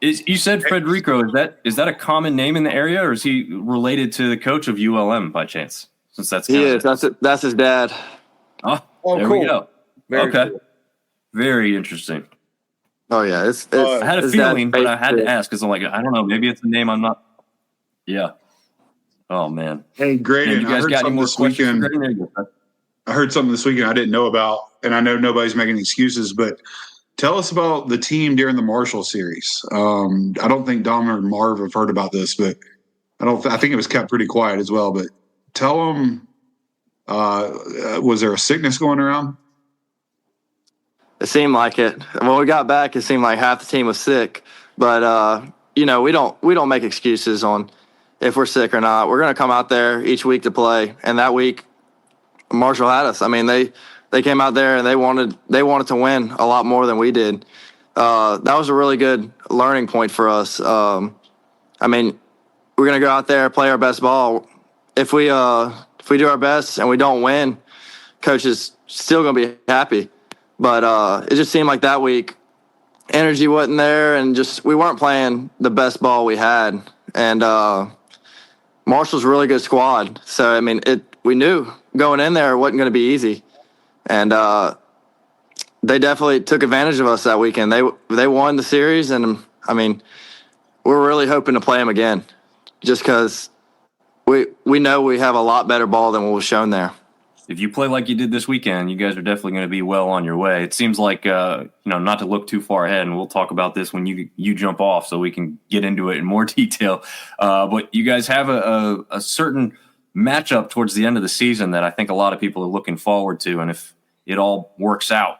S1: You said Federico. Is that a common name in the area, or is he related to the coach of ULM by chance? Since that's
S2: that's his dad.
S1: Oh, there
S4: cool.
S1: we go.
S4: Very cool.
S1: Very interesting.
S2: Oh yeah, it's
S1: I had a feeling, but I had to ask because I'm like, I don't know, maybe it's a name I'm not. Yeah. Oh man.
S3: Hey, Grayden,
S1: you guys got any more questions for Grayden?
S3: I heard something this weekend I didn't know about, and I know nobody's making excuses, but tell us about the team during the Marshall series. I don't think Dom or Marv have heard about this, but I think it was kept pretty quiet as well. But tell them, was there a sickness going around?
S2: It seemed like it. When we got back, it seemed like half the team was sick. But we don't make excuses on if we're sick or not. We're going to come out there each week to play, and that week Marshall had us. I mean, they came out there and they wanted to win a lot more than we did. That was a really good learning point for us. We're going to go out there, play our best ball. If we do our best and we don't win, coach is still going to be happy. But it just seemed like that week energy wasn't there, and just we weren't playing the best ball we had. And Marshall's a really good squad. So, we knew going in there it wasn't going to be easy. And they definitely took advantage of us that weekend. They won the series, and, we're really hoping to play them again just because we know we have a lot better ball than what was shown there.
S1: if you play like you did this weekend, you guys are definitely going to be well on your way. It seems like, not to look too far ahead, and we'll talk about this when you jump off so we can get into it in more detail. But you guys have a certain matchup towards the end of the season that I think a lot of people are looking forward to. And if it all works out,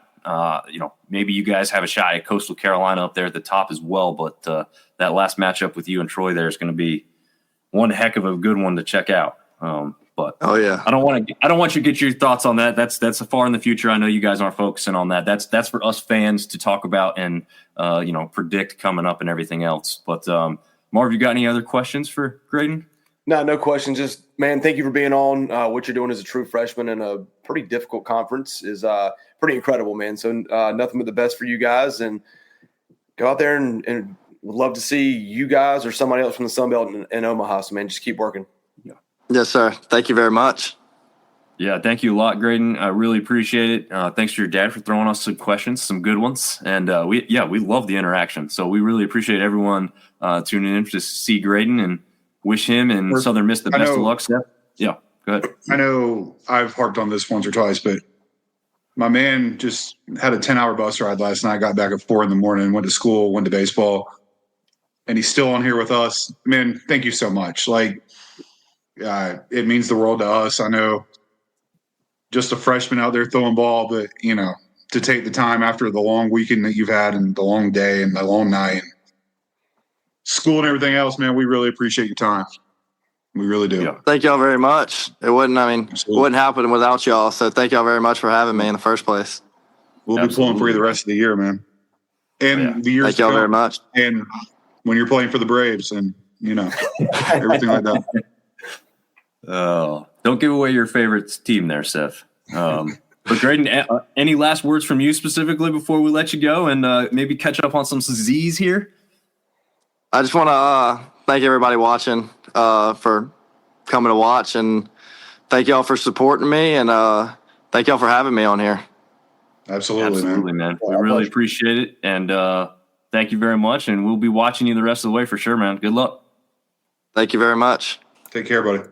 S1: maybe you guys have a shot at Coastal Carolina up there at the top as well. But that last matchup with you and Troy there is going to be one heck of a good one to check out. But
S2: Oh yeah.
S1: I don't want you to get your thoughts on that. That's far in the future. I know you guys aren't focusing on that. That's for us fans to talk about and predict coming up and everything else. But Marv, you got any other questions for Grayden?
S4: No questions. Just, man, thank you for being on. What you're doing as a true freshman in a pretty difficult conference is pretty incredible, man. So nothing but the best for you guys, and go out there and would love to see you guys or somebody else from the Sunbelt in Omaha. So, man, just keep working.
S2: Yes, sir. Thank you very much.
S1: Yeah, thank you a lot, Grayden. I really appreciate it. Thanks to your dad for throwing us some questions, some good ones. And we love the interaction. So we really appreciate everyone tuning in to see Grayden and wish him and Southern Miss the best of luck. Seth. Yeah, go ahead.
S3: I know I've harped on this once or twice, but my man just had a 10-hour bus ride last night, got back at 4 a.m, went to school, went to baseball, and he's still on here with us. Man, thank you so much. It means the world to us. I know just a freshman out there throwing ball, but, to take the time after the long weekend that you've had and the long day and the long night and school and everything else, man, we really appreciate your time. We really do.
S2: Yeah. Thank y'all very much. It wouldn't happen without y'all. So thank y'all very much for having me in the first place.
S3: We'll be pulling for you the rest of the year, man. And the years
S2: thank y'all very much.
S3: And when you're playing for the Braves and, everything like that.
S1: Oh, don't give away your favorite team there, Seth. But Grayden, any last words from you specifically before we let you go and maybe catch up on some Z's here?
S2: I just want to thank everybody watching for coming to watch, and thank y'all for supporting me, and thank y'all for having me on here.
S3: Absolutely,
S1: man. We really appreciate it, and thank you very much, and we'll be watching you the rest of the way for sure, man. Good luck.
S2: Thank you very much.
S3: Take care, buddy.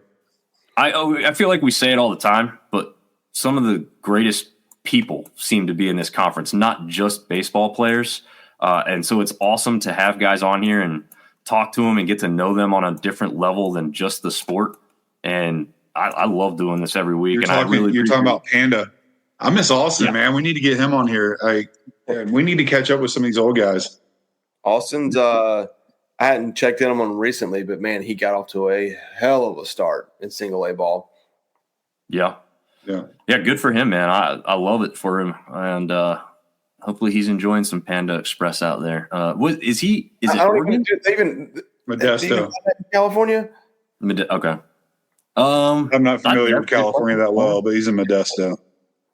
S1: I feel like we say it all the time, but some of the greatest people seem to be in this conference, not just baseball players. And so it's awesome to have guys on here and talk to them and get to know them on a different level than just the sport. And I love doing this every week.
S3: You're talking about Panda. I miss Austin, man. We need to get him on here. We need to catch up with some of these old guys.
S4: Austin's I hadn't checked in on him recently, but, man, he got off to a hell of a start in single-A ball.
S1: Yeah, good for him, man. I love it for him. And hopefully he's enjoying some Panda Express out there. Is it Oregon?
S3: Modesto.
S4: California?
S1: Okay.
S3: I'm not familiar with California that well, but he's in Modesto.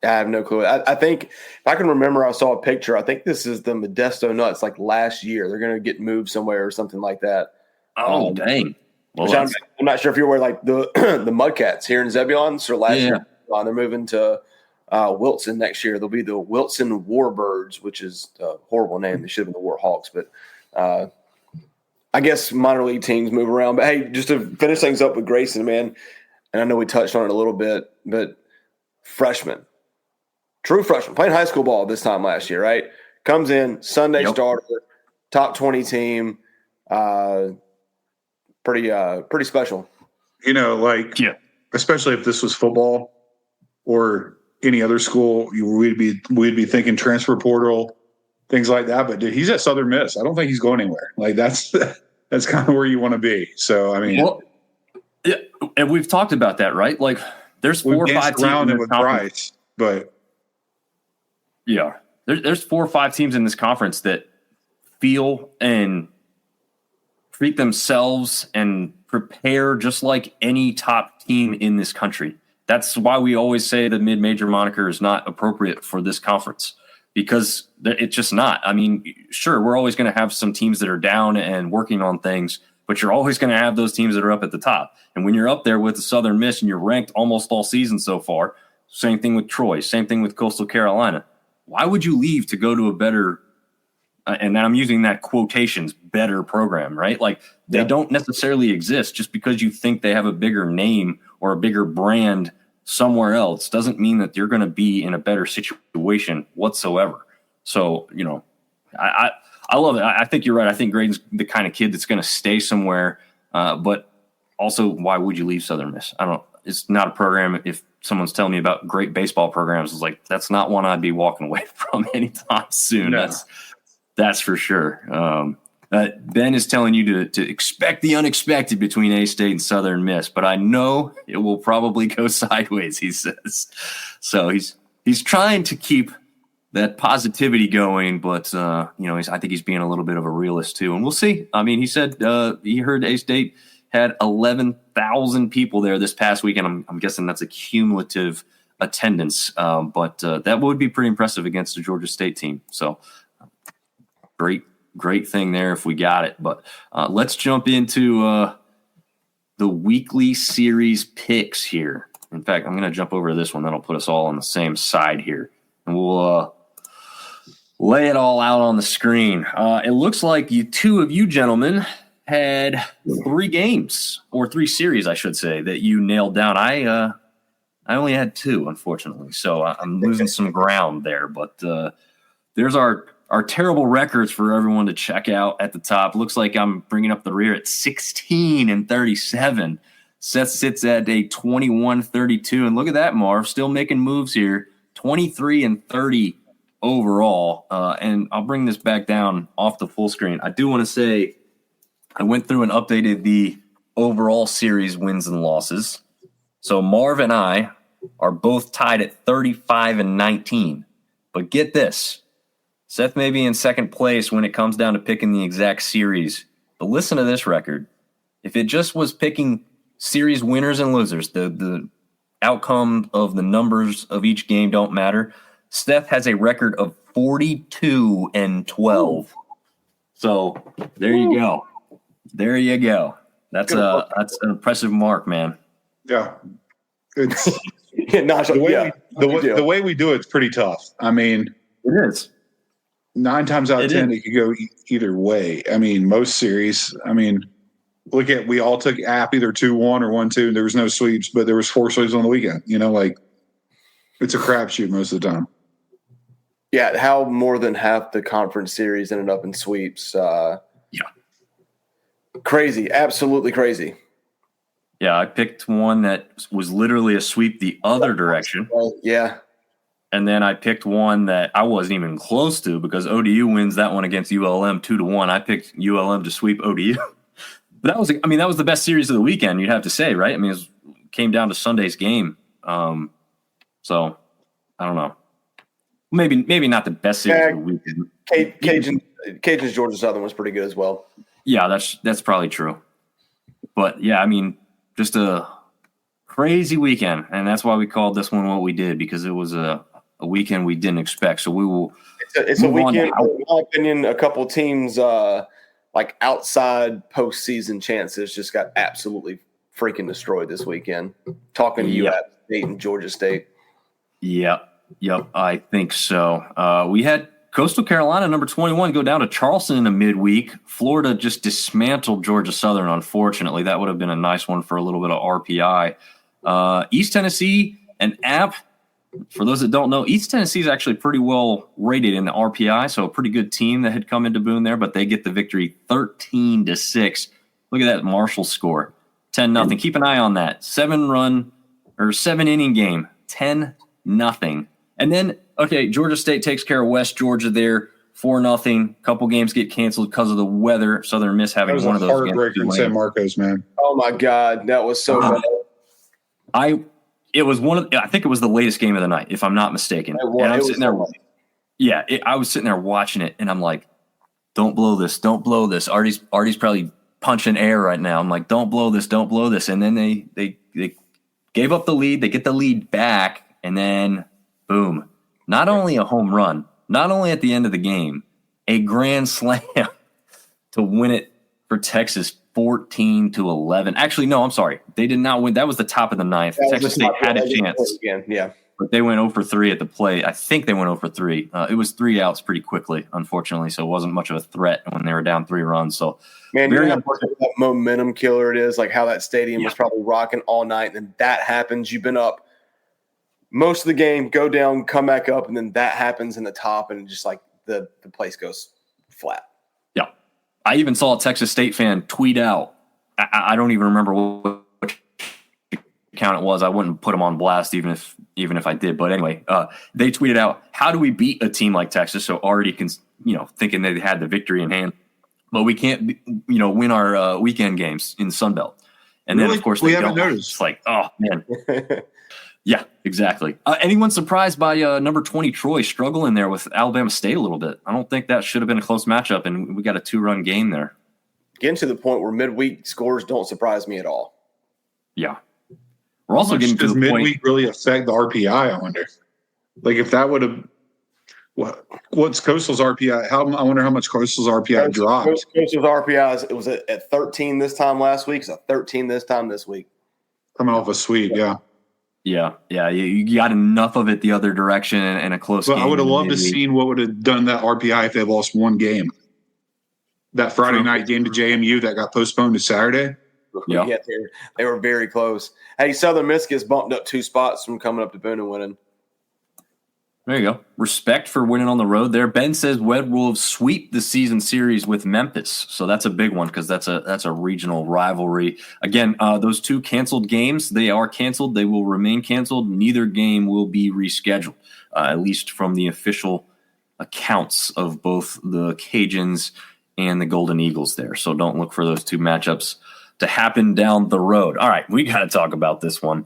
S4: I have no clue. I think if I can remember, I saw a picture. I think this is the Modesto Nuts, like last year. They're going to get moved somewhere or something like that.
S1: Oh, dang. Well,
S4: I'm not sure if you're aware, like the the Mudcats here in Zebulon. So last year, they're moving to Wilson next year. They'll be the Wilson Warbirds, which is a horrible name. They should have been the Warhawks. But I guess minor league teams move around. But, hey, just to finish things up with Grayson, man, and I know we touched on it a little bit, but freshman. True freshman, playing high school ball this time last year, right? Comes in, Sunday starter, top 20 team. Pretty special.
S3: Especially if this was football or any other school, we'd be thinking transfer portal, things like that. But dude, he's at Southern Miss. I don't think he's going anywhere. Like that's kind of where you want to be. So I mean,
S1: and we've talked about that, right? Like there's 4 or 5 teams
S3: around with Bryce, but.
S1: Yeah, there's 4 or 5 teams in this conference that feel and treat themselves and prepare just like any top team in this country. That's why we always say the mid-major moniker is not appropriate for this conference, because it's just not. I mean, sure, we're always going to have some teams that are down and working on things, but you're always going to have those teams that are up at the top. And when you're up there with the Southern Miss and you're ranked almost all season so far, same thing with Troy, same thing with Coastal Carolina. Why would you leave to go to a better, and I'm using that quotations, better program, right? Like they don't necessarily exist just because you think they have a bigger name or a bigger brand somewhere else doesn't mean that you're going to be in a better situation whatsoever. So, I love it. I think you're right. I think Grayden's the kind of kid that's going to stay somewhere. But also, why would you leave Southern Miss? It's not a program. If someone's telling me about great baseball programs, it's like, that's not one I'd be walking away from anytime soon.
S3: No.
S1: That's for sure. Ben is telling you to expect the unexpected between A-State and Southern Miss, but I know it will probably go sideways, he says. So he's trying to keep that positivity going, but I think he's being a little bit of a realist too, and we'll see. I mean, he said he heard A-State had 11,000 people there this past weekend. I'm guessing that's a cumulative attendance, but that would be pretty impressive against the Georgia State team. So great thing there if we got it. But let's jump into the weekly series picks here. In fact, I'm going to jump over to this one. That'll put us all on the same side here, and we'll lay it all out on the screen. It looks like two of you gentlemen had 3 games, or 3 series, I should say, that you nailed down. I only had 2, unfortunately, so I'm losing some ground there. But there's our terrible records for everyone to check out at the top. Looks like I'm bringing up the rear at 16-37. Seth sits at a 21-32, and look at that, Marv, still making moves here, 23-30 overall. And I'll bring this back down off the full screen. I do want to say I went through and updated the overall series wins and losses. So Marv and I are both tied at 35-19. But get this. Seth may be in second place when it comes down to picking the exact series. But listen to this record. If it just was picking series winners and losers, the outcome of the numbers of each game don't matter, Seth has a record of 42-12. So there you go. There you go. That's an impressive mark, man.
S3: Yeah. It's
S4: the
S3: way we do it's pretty tough. I mean,
S1: it is.
S3: 9 times out of 10, it could go either way. I mean, most series, we all took App either 2-1 or 1-2. There was no sweeps, but there was 4 sweeps on the weekend. It's a crapshoot most of the time.
S4: Yeah, how more than half the conference series ended up in sweeps. Crazy, absolutely crazy.
S1: Yeah, I picked one that was literally a sweep the other direction.
S4: Yeah.
S1: And then I picked one that I wasn't even close to because ODU wins that one against ULM 2-1. I picked ULM to sweep ODU. But that was the best series of the weekend, you'd have to say, right? I mean, it came down to Sunday's game. So I don't know. Maybe not the best series of the weekend.
S4: Cajun's Georgia Southern was pretty good as well.
S1: Yeah, that's probably true. But yeah, I mean, just a crazy weekend, and that's why we called this one what we did, because it was a weekend we didn't expect. So we will.
S4: It's a weekend, in my opinion. A couple teams like outside postseason chances just got absolutely freaking destroyed this weekend. Talking to you at State and Georgia State. Yep,
S1: I think so. We had Coastal Carolina, number 21, go down to Charleston in a midweek. Florida just dismantled Georgia Southern, unfortunately. That would have been a nice one for a little bit of RPI. East Tennessee and App, for those that don't know, East Tennessee is actually pretty well rated in the RPI, so a pretty good team that had come into Boone there, but they get the victory 13-6. Look at that Marshall score, 10-0. Keep an eye on that. 7-inning game, 10-0. And then, Georgia State takes care of West Georgia there, 4-0. Couple games get canceled because of the weather. Southern Miss having one of those games.
S3: Heartbreaker in San Marcos, man.
S4: Oh my God, that was so bad.
S1: I think it was the latest game of the night, if I'm not mistaken. And I'm sitting there. Yeah, I was sitting there watching it, and I'm like, "Don't blow this! Don't blow this!" Artie's probably punching air right now. I'm like, "Don't blow this! Don't blow this!" And then they gave up the lead. They get the lead back, and then boom! Not only a home run, not only at the end of the game, a grand slam to win it for Texas 14-11. Actually, no, I'm sorry. They did not win. That was the top of the ninth. Texas State had a chance.
S4: Yeah.
S1: But they went 0-for-3 at the plate. I think they went 0-for-3. It was 3 outs pretty quickly, unfortunately, so it wasn't much of a threat when they were down 3 runs. So,
S4: man, you know how much of that momentum killer it is, like how that stadium was probably rocking all night, and then that happens. You've been up most of the game, go down, come back up, and then that happens in the top, and just like the place goes flat.
S1: Yeah. I even saw a Texas State fan tweet out. I don't even remember what account it was. I wouldn't put them on blast even if I did. But anyway, they tweeted out, how do we beat a team like Texas? So already thinking they had the victory in hand, but we can't win our weekend games in the Sunbelt. And then of course
S3: we haven't noticed.
S1: It's like, oh man. Yeah, exactly. Anyone surprised by number 20 Troy struggling there with Alabama State a little bit? I don't think that should have been a close matchup, and we got a 2-run game there.
S4: Getting to the point where midweek scores don't surprise me at all.
S1: Yeah. We're also getting to the point.
S3: Does midweek really affect the RPI, I wonder? Like if that would have what's Coastal's RPI? I wonder how much Coastal's RPI dropped.
S4: Coastal's RPI, it was at 13 this time last week. It's at 13 this time this week.
S3: Coming off a sweep, yeah.
S1: Yeah. You got enough of it the other direction and a close game.
S3: I would have loved to seen what would have done that RPI if they lost one game. That Friday night game to JMU that got postponed to Saturday.
S4: Yeah, they were very close. Hey, Southern Miss gets bumped up 2 spots from coming up to Boone and winning.
S1: There you go. Respect for winning on the road there. Ben says Red Wolves sweep the season series with Memphis. So that's a big one because that's a regional rivalry. Again, those 2 canceled games, they are canceled. They will remain canceled. Neither game will be rescheduled, at least from the official accounts of both the Cajuns and the Golden Eagles there. So don't look for those 2 matchups to happen down the road. All right, we got to talk about this one.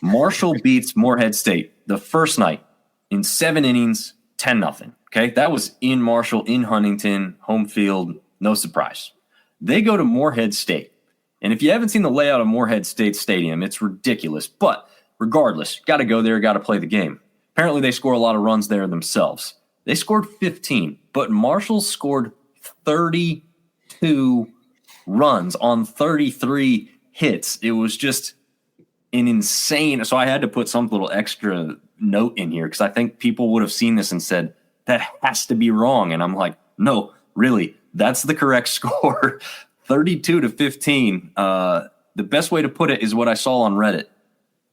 S1: Marshall beats Morehead State the first night in 7 innings, 10-0. Okay, that was in Marshall, in Huntington, home field, no surprise. They go to Morehead State. And if you haven't seen the layout of Morehead State Stadium, it's ridiculous. But regardless, got to go there, got to play the game. Apparently they score a lot of runs there themselves. They scored 15, but Marshall scored 32 runs on 33 hits. It was just an insane. So I had to put some little extra note in here because I think people would have seen this and said, that has to be wrong. And I'm like, no, really, that's the correct score. 32-15. The best way to put it is what I saw on Reddit.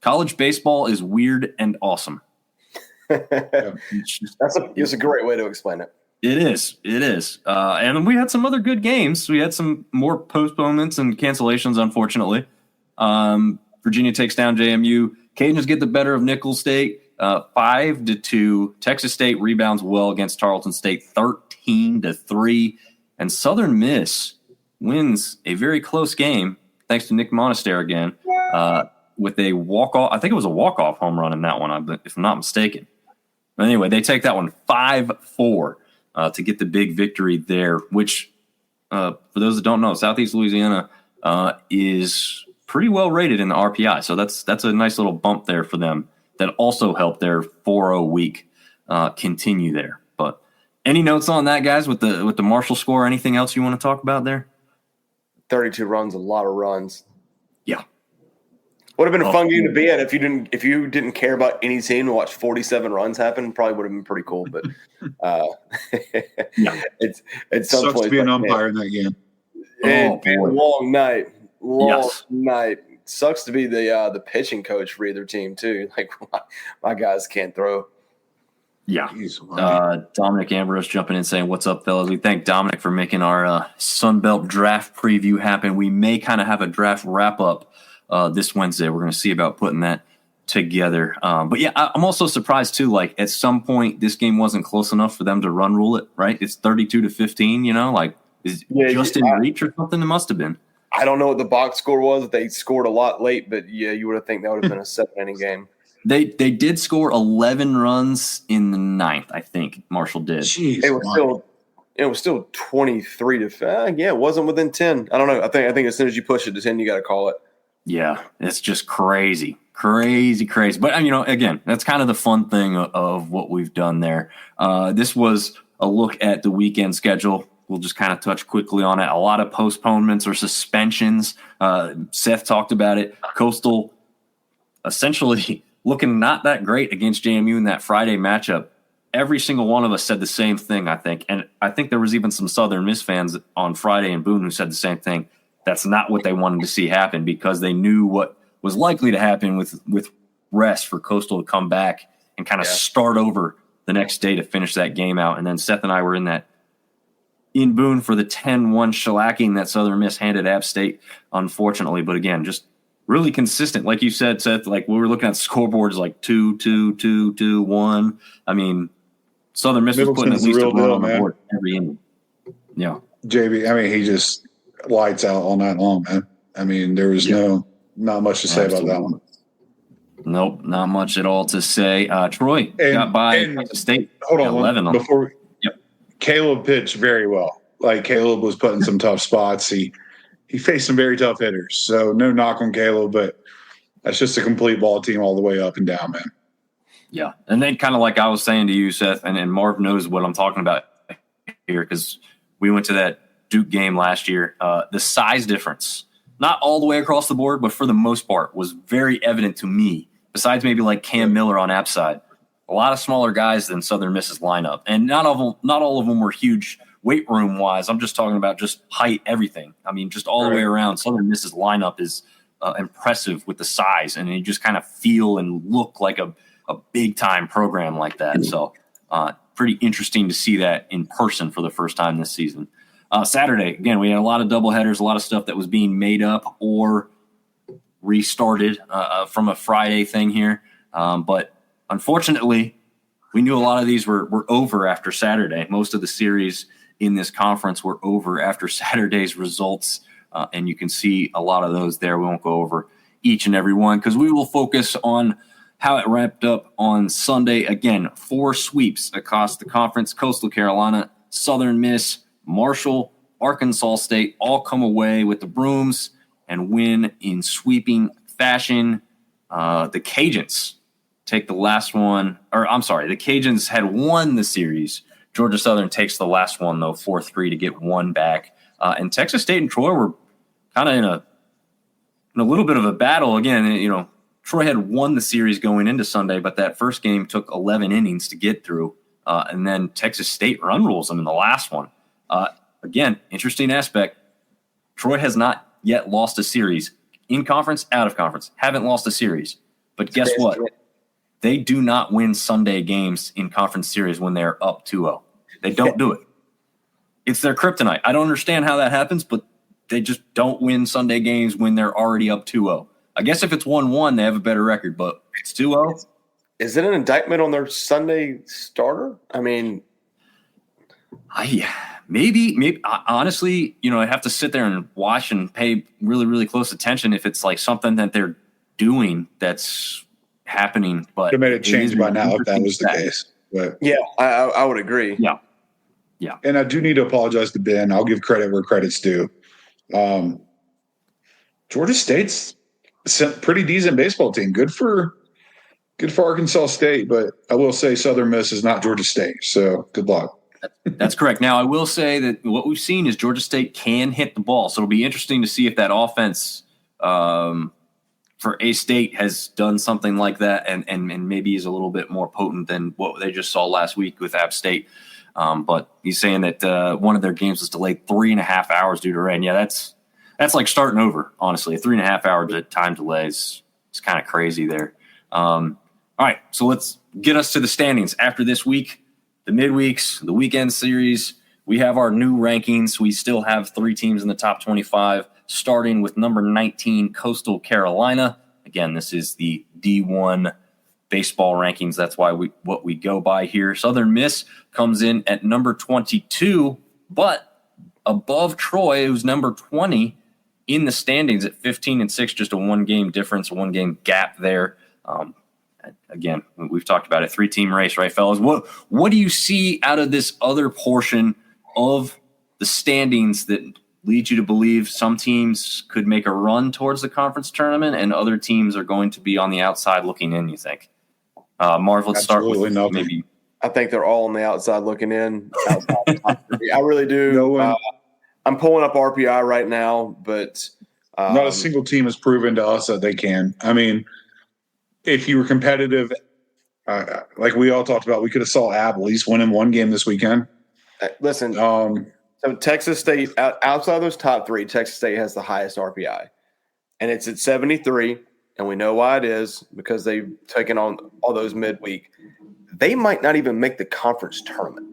S1: College baseball is weird and awesome.
S4: It's a great way to explain it.
S1: It is. And we had some other good games. We had some more postponements and cancellations, unfortunately. Virginia takes down JMU. Cajuns get the better of Nicholls State, 5-2. Texas State rebounds well against Tarleton State, 13-3. And Southern Miss wins a very close game, thanks to Nick Monaster again, with a walk-off. I think it was a walk-off home run in that one, if I'm not mistaken. But anyway, they take that one 5-4 to get the big victory there, which, for those that don't know, Southeast Louisiana is pretty well rated in the RPI. So that's a nice little bump there for them that also helped their 4-0 week continue there. But any notes on that, guys, with the Marshall score? Anything else you want to talk about there?
S4: 32 runs, a lot of runs.
S1: Yeah.
S4: Would have been a fun game to be at if you didn't care about any team and watch 47 runs happen. Probably would have been pretty cool. But
S1: yeah.
S4: it's some
S3: sucks to be an umpire in that game.
S4: Long night.
S1: Yes.
S4: Night. Sucks to be the pitching coach for either team too. Like my guys can't throw.
S1: Yeah. Dominic Ambrose jumping in saying, "What's up, fellas?" We thank Dominic for making our Sunbelt draft preview happen. We may kind of have a draft wrap up this Wednesday. We're going to see about putting that together. But yeah, I'm also surprised too. Like at some point, this game wasn't close enough for them to run rule it. Right? It's 32-15. You know, like is just in reach or something. It must have been.
S4: I don't know what the box score was. They scored a lot late, but yeah, you would have think that would have been a 7-inning game.
S1: They did score 11 runs in the ninth, I think. Marshall did.
S3: Jeez,
S4: it was still 23-5. Yeah, it wasn't within 10. I don't know. I think as soon as you push it to 10, you got to call it.
S1: Yeah, it's just crazy. But again, that's kind of the fun thing of what we've done there. This was a look at the weekend schedule. We'll just kind of touch quickly on it. A lot of postponements or suspensions. Seth talked about it. Coastal essentially looking not that great against JMU in that Friday matchup. Every single one of us said the same thing, I think. And I think there was even some Southern Miss fans on Friday in Boone who said the same thing. That's not what they wanted to see happen because they knew what was likely to happen with rest for Coastal to come back and kind of start over the next day to finish that game out. And then Seth and I were in Boone for the 10-1 shellacking that Southern Miss handed App State, unfortunately. But again, just really consistent. Like you said, Seth, like we were looking at scoreboards like 2-2-2-2-1. I mean, Southern Miss was putting at least a run on the board every inning. Yeah.
S3: JB, I mean, he just lights out all night long, man. I mean, there was not much to say about that one.
S1: Nope, not much at all to say. Troy got by Texas State.
S3: Hold on,
S1: 11
S3: before Caleb pitched very well. Like Caleb was put in some tough spots. He faced some very tough hitters. So no knock on Caleb, but that's just a complete ball team all the way up and down, man.
S1: Yeah, and then kind of like I was saying to you, Seth, and Marv knows what I'm talking about here because we went to that Duke game last year. The size difference, not all the way across the board, but for the most part, was very evident to me. Besides maybe like Cam Miller on App side, a lot of smaller guys than Southern Miss's lineup, and not all of them were huge weight room wise. I'm just talking about just height, everything. I mean, just all the way around. Southern Miss's lineup is impressive with the size, and you just kind of feel and look like a big time program like that. So pretty interesting to see that in person for the first time this season. Saturday, again, we had a lot of doubleheaders, a lot of stuff that was being made up or restarted from a Friday thing here. But unfortunately, we knew a lot of these were over after Saturday. Most of the series in this conference were over after Saturday's results. And you can see a lot of those there. We won't go over each and every one because we will focus on how it wrapped up on Sunday. Again, 4 sweeps across the conference. Coastal Carolina, Southern Miss, Marshall, Arkansas State all come away with the brooms and win in sweeping fashion. The Cajuns take the last one. Or I'm sorry, the Cajuns had won the series. Georgia Southern takes the last one, though, 4-3 to get one back. And Texas State and Troy were kind of in a little bit of a battle. Again, Troy had won the series going into Sunday, but that first game took 11 innings to get through. And then Texas State run rules them in the last one. Again, interesting aspect. Troy has not yet lost a series in conference, out of conference. Haven't lost a series. But guess what? They do not win Sunday games in conference series when they're up 2-0. They don't do it. It's their kryptonite. I don't understand how that happens, but they just don't win Sunday games when they're already up 2-0. I guess if it's 1-1, they have a better record, but it's 2-0.
S4: Is it an indictment on their Sunday starter? I mean,
S1: maybe honestly, I'd have to sit there and watch and pay really, really close attention if it's like something that they're doing that's happening. But
S3: they made it change by now if that was the case. But
S4: yeah, I would agree.
S1: Yeah.
S3: And I do need to apologize to Ben. I'll give credit where credit's due. Georgia State's a pretty decent baseball team. Good for Arkansas State, but I will say Southern Miss is not Georgia State. So good luck.
S1: That's correct. Now, I will say that what we've seen is Georgia State can hit the ball. So it'll be interesting to see if that offense for A-State has done something like that and maybe is a little bit more potent than what they just saw last week with App State. But he's saying that one of their games was delayed 3.5 hours due to rain. Yeah, that's like starting over, honestly. A 3.5 hour time delay is kind of crazy there. All right, so let's get us to the standings after this week. The midweeks, the weekend series, we have our new rankings. We still have 3 teams in the top 25, starting with number 19, Coastal Carolina. Again, this is the D1 baseball rankings. That's why what we go by here. Southern Miss comes in at number 22, but above Troy, who's number 20 in the standings at 15-6, just a 1-game difference, a 1-game gap there. Again, we've talked about it, 3-team race, right, fellas? What do you see out of this other portion of the standings that leads you to believe some teams could make a run towards the conference tournament and other teams are going to be on the outside looking in, you think? Marv, let's start with maybe.
S4: I think they're all on the outside looking in. I really do. I'm pulling up RPI right now, but
S3: not a single team has proven to us that they can. I mean, if you were competitive, like we all talked about, we could have saw App at least winning 1 game this weekend.
S4: Listen, so Texas State, outside of those top 3, Texas State has the highest RPI, and it's at 73. and we know why it is because they've taken on all those midweek. They might not even make the conference tournament.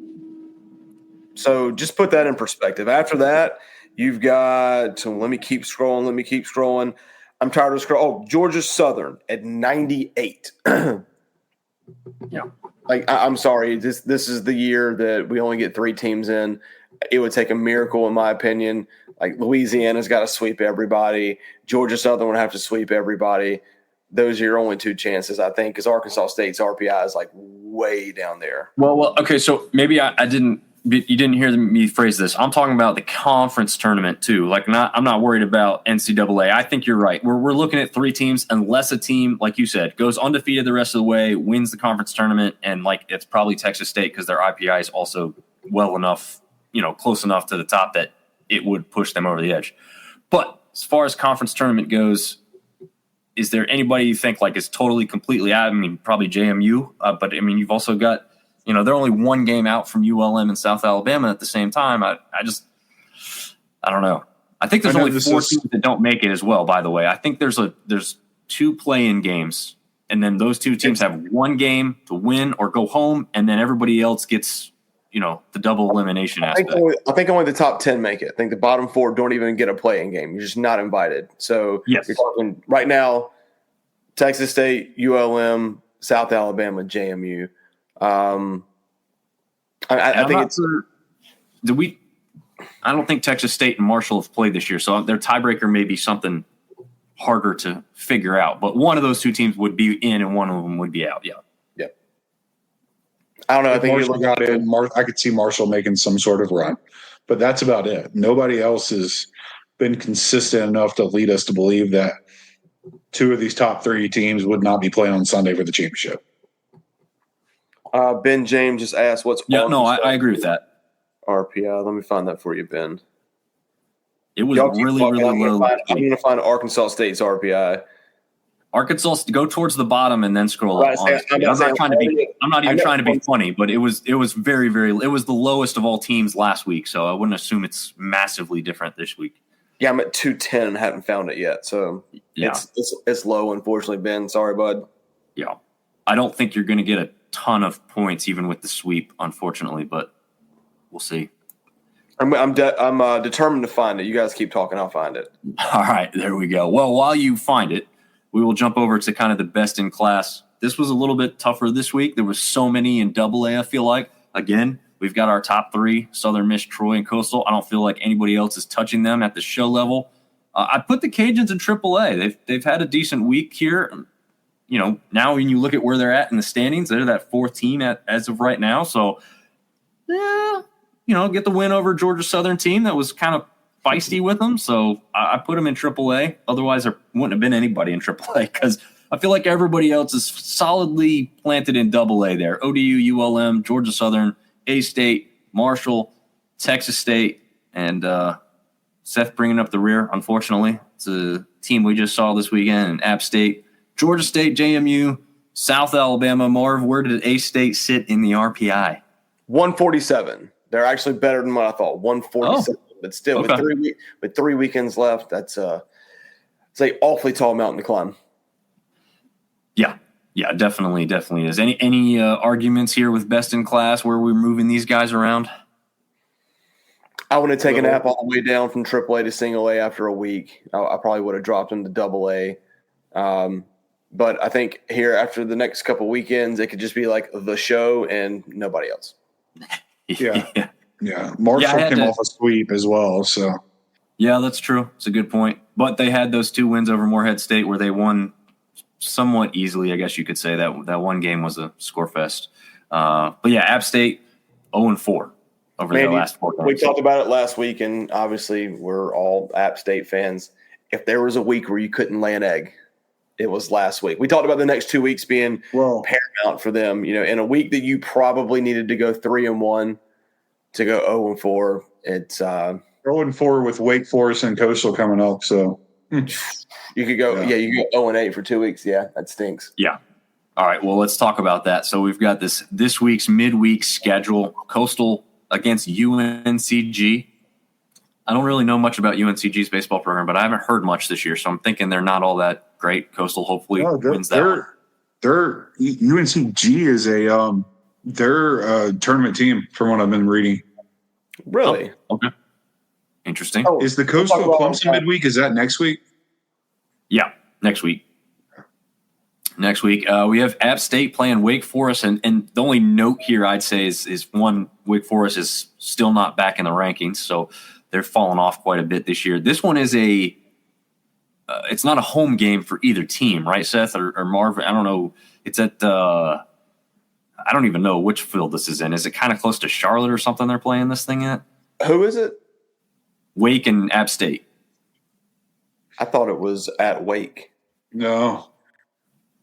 S4: So just put that in perspective. After that, you've got – so let me keep scrolling. I'm tired of scrolling. Oh, Georgia Southern at 98.
S1: Yeah.
S4: Like, I'm sorry. This is the year that we only get 3 teams in. It would take a miracle, in my opinion. Like, Louisiana's got to sweep everybody. Georgia Southern would have to sweep everybody. Those are your only 2 chances, I think, because Arkansas State's RPI is, like, way down there.
S1: Well, okay, so maybe I didn't – you didn't hear me phrase this. I'm talking about the conference tournament too. Like, I'm not worried about NCAA. I think you're right. We're looking at 3 teams, unless a team, like you said, goes undefeated the rest of the way, wins the conference tournament, and like it's probably Texas State because their IPI is also well enough, close enough to the top that it would push them over the edge. But as far as conference tournament goes, is there anybody you think like is totally completely out? I mean, probably JMU, but I mean, you've also got. They're only 1 game out from ULM and South Alabama at the same time. I don't know. I think there's only 4 teams that don't make it as well, by the way. I think there's 2 play-in games, and then those 2 teams have 1 game to win or go home, and then everybody else gets, the double elimination aspect.
S4: I think only the top 10 make it. I think the bottom 4 don't even get a play-in game. You're just not invited. So
S1: yes.
S4: You're talking right now, Texas State, ULM, South Alabama, JMU. I think it's
S1: I don't think Texas State and Marshall have played this year, so their tiebreaker may be something harder to figure out. But one of those 2 teams would be in, and one of them would be out. Yeah.
S4: I don't know. I think
S3: Marshall got in. I could see Marshall making some sort of run, but that's about it. Nobody else has been consistent enough to lead us to believe that 2 of these top 3 teams would not be playing on Sunday for the championship.
S4: Ben James just asked what's
S1: I agree with that.
S4: RPI. Let me find that for you, Ben.
S1: It was really low.
S4: I'm going to find Arkansas State's RPI.
S1: Arkansas, go towards the bottom and then scroll up. I'm not even trying to be funny, but it was very, very. It was the lowest of all teams last week, so I wouldn't assume it's massively different this week.
S4: Yeah, I'm at 210 and haven't found it yet, so
S1: yeah,
S4: it's low. Unfortunately, Ben. Sorry, bud.
S1: Yeah, I don't think you're going to get a ton of points even with the sweep, unfortunately, but we'll see.
S4: I'm determined to find it. You guys keep talking, I'll find it.
S1: All right, there we go. Well, while you find it, we will jump over to kind of the best in class. This was a little bit tougher this week. There was so many in AA, I feel like. Again, we've got our top 3, Southern Miss, Troy, and Coastal. I don't feel like anybody else is touching them at the show level. I put the Cajuns in AAA. They've had a decent week here. Now when you look at where they're at in the standings, they're that 4th team as of right now. So, get the win over Georgia Southern team that was kind of feisty with them. So I put them in AAA. Otherwise, there wouldn't have been anybody in AAA because I feel like everybody else is solidly planted in AA there. ODU, ULM, Georgia Southern, A-State, Marshall, Texas State, and Seth bringing up the rear, unfortunately. It's a team we just saw this weekend in App State. Georgia State, JMU, South Alabama. Marv, where did A-State sit in the RPI?
S4: 147. They're actually better than what I thought. 147, but still
S1: okay.
S4: with 3 weekends left, it's an awfully tall mountain to climb.
S1: Yeah, definitely is. Any arguments here with best in class where we're moving these guys around?
S4: I want to take a nap all the way down from AAA to single A after a week. I probably would have dropped them to AA. But I think here after the next couple weekends, it could just be like the show and nobody else.
S3: Yeah. Marshall came off a sweep as well. So
S1: yeah, that's true. It's a good point. But they had those 2 wins over Morehead State where they won somewhat easily. I guess you could say that one game was a score fest. But yeah, App State 0-4 over the last 4 games.
S4: We talked about it last week, and obviously we're all App State fans. If there was a week where you couldn't lay an egg, it was last week. We talked about the next 2 weeks being paramount for them. In a week that you probably needed to go 3-1 to go 0-4. It's
S3: 0-4 with Wake Forest and Coastal coming up. So
S4: you could go, you could go 0-8 for 2 weeks. Yeah, that stinks.
S1: Yeah. All right. Well, let's talk about that. So we've got this week's midweek schedule. Coastal against UNCG. I don't really know much about UNCG's baseball program, but I haven't heard much this year, so I'm thinking they're not all that Great. Coastal hopefully
S3: Oh,
S1: wins that one.
S3: Their UNCG is their tournament team from what I've been reading.
S4: Really?
S1: Okay. Interesting.
S4: Oh,
S3: Is the
S4: we'll talk
S3: Coastal
S4: about
S3: Clemson midweek? Is that next week?
S1: Yeah, next week. Next week, we have App State playing Wake Forest, and the only note here I'd say is one, Wake Forest is still not back in the rankings, so they're falling off quite a bit this year. This one is it's not a home game for either team, right, Seth or Marv? I don't know. It's at I don't even know which field this is in. Is it kind of close to Charlotte or something they're playing this thing at?
S4: Who is it?
S1: Wake and App State.
S4: I thought it was at Wake.
S3: No.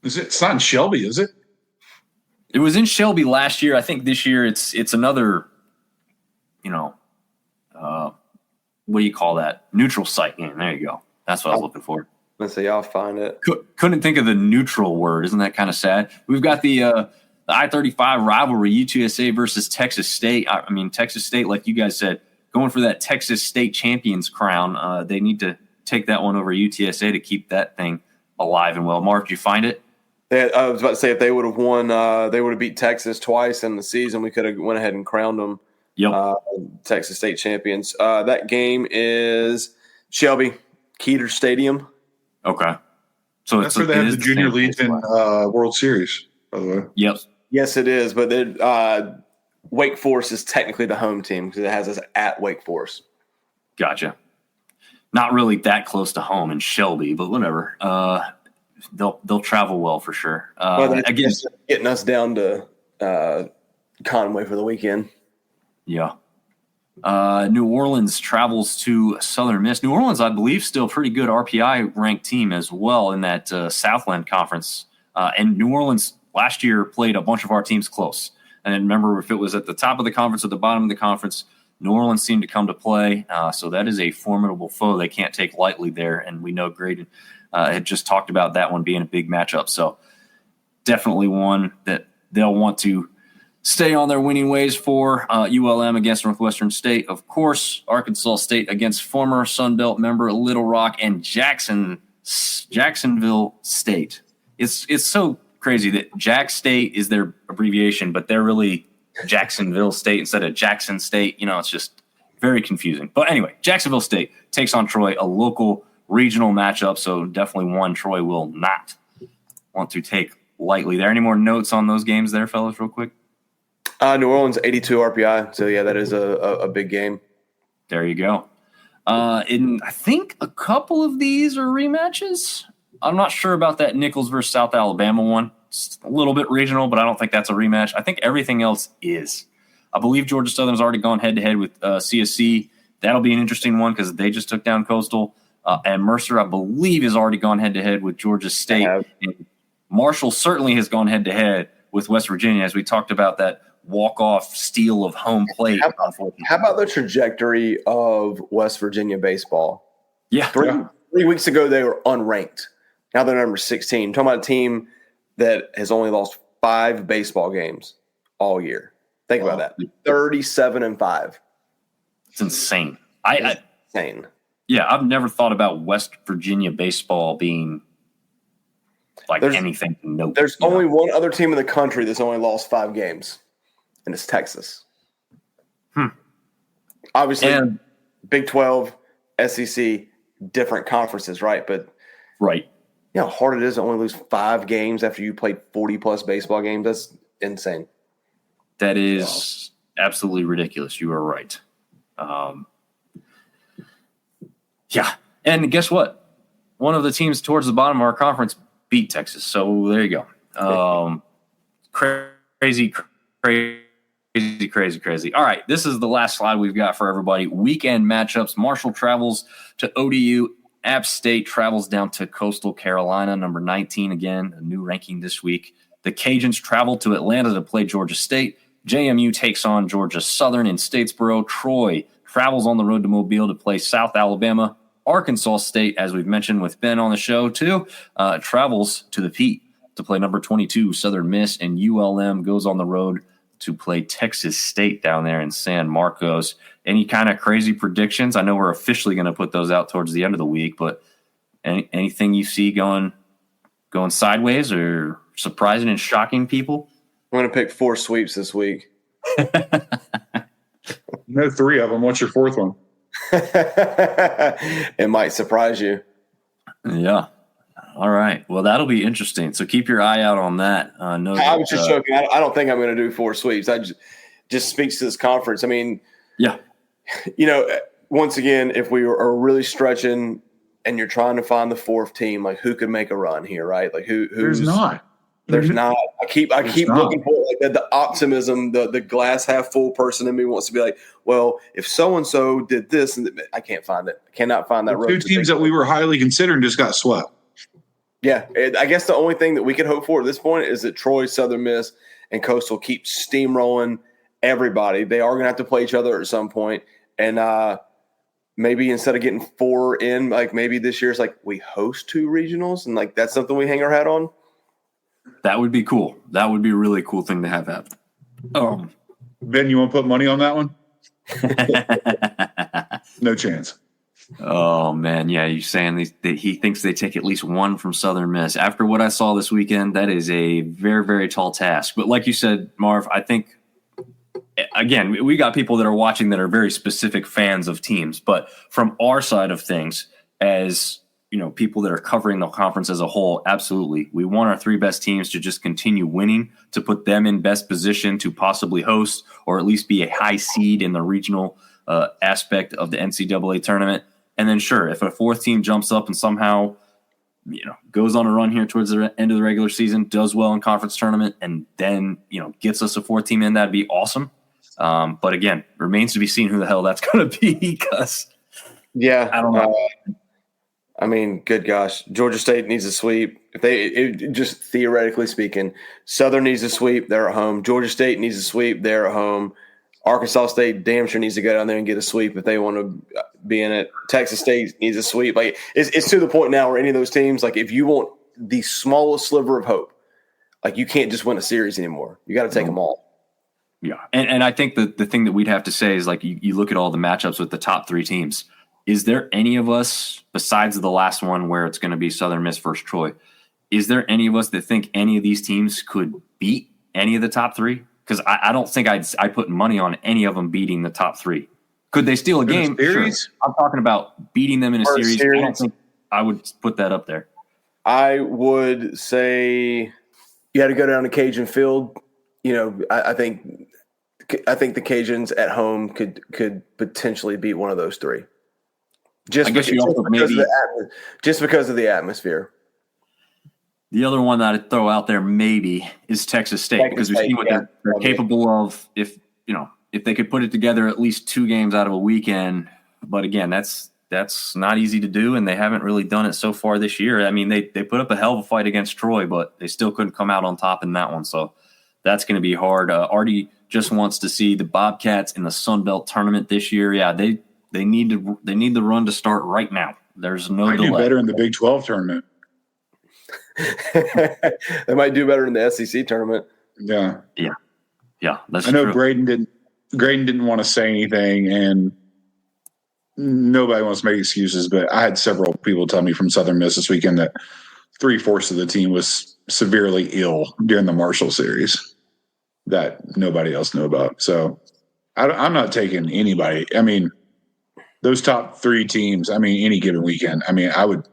S3: It's not in Shelby, is it?
S1: It was in Shelby last year. I think this year it's another, what do you call that? Neutral site game. There you go. That's what I was looking for.
S4: Let's see. I'll find it.
S1: Couldn't think of the neutral word. Isn't that kind of sad? We've got the I-35 rivalry, UTSA versus Texas State. I mean, Texas State, like you guys said, going for that Texas State champions crown. They need to take that one over UTSA to keep that thing alive and well. Marv, did you find it?
S4: I was about to say if they would have won, they would have beat Texas twice in the season. We could have went ahead and crowned them Texas State champions. That game is Shelby Keeter Stadium.
S1: Okay. So
S3: that's where they have the Junior Legion World Series, by the way.
S1: Yep.
S4: Yes, it is. But Wake Forest is technically the home team because it has us at Wake Forest.
S1: Gotcha. Not really that close to home in Shelby, but whatever. They'll travel well for sure.
S4: Again, getting us down to Conway for the weekend.
S1: Yeah. New Orleans travels to Southern Miss. New Orleans, I believe, still a pretty good RPI ranked team as well in that Southland Conference. And New Orleans last year played a bunch of our teams close. And remember, if it was at the top of the conference or the bottom of the conference, New Orleans seemed to come to play. So that is a formidable foe they can't take lightly there. And we know Grayden had just talked about that one being a big matchup. So definitely one that they'll want to stay on their winning ways for. ULM against Northwestern State, of course. Arkansas State against former Sunbelt member Little Rock, and Jacksonville State. It's so crazy that Jack State is their abbreviation, but they're really Jacksonville State instead of Jackson State. It's just very confusing. But anyway, Jacksonville State takes on Troy, a local regional matchup, so definitely one Troy will not want to take lightly there. Any more notes on those games there, fellas, real quick?
S4: New Orleans, 82 RPI. So, yeah, that is a big game.
S1: There you go. And I think a couple of these are rematches. I'm not sure about that Nichols versus South Alabama one. It's a little bit regional, but I don't think that's a rematch. I think everything else is. I believe Georgia Southern's already gone head-to-head with CSC. That'll be an interesting one because they just took down Coastal. And Mercer, I believe, has already gone head-to-head with Georgia State. And Marshall certainly has gone head-to-head with West Virginia, as we talked about that walk-off steal of home plate.
S4: How about the trajectory of West Virginia baseball?
S1: Yeah.
S4: 3 weeks ago, they were unranked. Now they're number 16. I'm talking about a team that has only lost 5 baseball games all year. Think about that. 37-5.
S1: It's insane.
S4: Insane.
S1: Yeah, I've never thought about West Virginia baseball being anything to note.
S4: There's only one other team in the country that's only lost 5 games, and it's Texas. Obviously, Big 12, SEC, different conferences, right? But
S1: right.
S4: You know how hard it is to only lose 5 games after you played 40-plus baseball games? That's insane.
S1: That is absolutely ridiculous. You are right. Yeah. And guess what? One of the teams towards the bottom of our conference beat Texas. So there you go. Crazy. All right. This is the last slide we've got for everybody. Weekend matchups. Marshall travels to ODU. App State travels down to Coastal Carolina, number 19 again, a new ranking this week. The Cajuns travel to Atlanta to play Georgia State. JMU takes on Georgia Southern in Statesboro. Troy travels on the road to Mobile to play South Alabama. Arkansas State, as we've mentioned with Ben on the show too, travels to the Pete to play number 22 Southern Miss, and ULM goes on the road to play Texas State down there in San Marcos. Any kind of crazy predictions? I know we're officially going to put those out towards the end of the week, but anything you see going going sideways or surprising and shocking people?
S4: I'm going to pick 4 sweeps this week.
S3: No, 3 of them. What's your 4th one?
S4: It might surprise you.
S1: Yeah. All right. Well, that'll be interesting. So keep your eye out on that.
S4: I was just joking. I don't think I'm going to do 4 sweeps. I just speaks to this conference. I mean,
S1: yeah.
S4: Once again, if we are really stretching and you're trying to find the 4th team, like who could make a run here, right? Like who's
S3: There's not.
S4: There's not. I keep looking for like the optimism, the glass half full person in me wants to be like, well, if so and so did this, and I can't find it. I cannot find that.
S3: The 2 teams that we were highly considering just got swept.
S4: Yeah, I guess the only thing that we can hope for at this point is that Troy, Southern Miss, and Coastal keep steamrolling everybody. They are going to have to play each other at some point, and maybe instead of getting 4 in, like maybe this year it's like we host 2 regionals, and like that's something we hang our hat on.
S1: That would be cool. That would be a really cool thing to have happen.
S3: Ben, you want to put money on that one? No chance.
S1: Oh, man. Yeah, you're saying that he thinks they take at least 1 from Southern Miss. After what I saw this weekend, that is a very, very tall task. But like you said, Marv, I think, again, we got people that are watching that are very specific fans of teams. But from our side of things, as people that are covering the conference as a whole, absolutely. We want our 3 best teams to just continue winning, to put them in best position to possibly host or at least be a high seed in the regional aspect of the NCAA tournament. And then, sure, if a 4th team jumps up and somehow, goes on a run here towards the end of the regular season, does well in conference tournament, and then, gets us a 4th team in, that'd be awesome. But again, remains to be seen who the hell that's going to be because,
S4: yeah,
S1: I don't know.
S4: I mean, good gosh, Georgia State needs a sweep. Just theoretically speaking, Southern needs a sweep. They're at home. Georgia State needs a sweep. They're at home. Arkansas State damn sure needs to go down there and get a sweep if they want to be in it. Texas State needs a sweep. Like it's to the point now where any of those teams, like if you want the smallest sliver of hope, like you can't just win a series anymore. You got to take them all.
S1: Yeah, and I think the thing that we'd have to say is like you look at all the matchups with the top 3 teams. Is there any of us, besides the last one where it's going to be Southern Miss versus Troy, is there any of us that think any of these teams could beat any of the top 3? Because I don't think I put money on any of them beating the top 3. Could they steal a game? Sure. I'm talking about beating them in a series. I don't think I would put that up there.
S4: I would say you had to go down to Cajun Field. I think the Cajuns at home could potentially beat one of those 3. Just because of the atmosphere.
S1: The other one that I'd throw out there maybe is Texas State because we've seen what they're capable of if they could put it together at least 2 games out of a weekend. But again, that's not easy to do, and they haven't really done it so far this year. I mean, they put up a hell of a fight against Troy, but they still couldn't come out on top in that one. So that's going to be hard. Artie just wants to see the Bobcats in the Sunbelt tournament this year. Yeah, they need the run to start right now. There's no delay.
S3: Do better in the Big 12 tournament.
S4: They might do better in the SEC tournament.
S3: Yeah.
S1: That's
S3: I know
S1: true.
S3: Grayden didn't want to say anything, and nobody wants to make excuses. But I had several people tell me from Southern Miss this weekend that 3/4 of the team was severely ill during the Marshall series that nobody else knew about. So I'm not taking anybody. I mean, those top 3 teams. I mean, any given weekend. I mean, I would.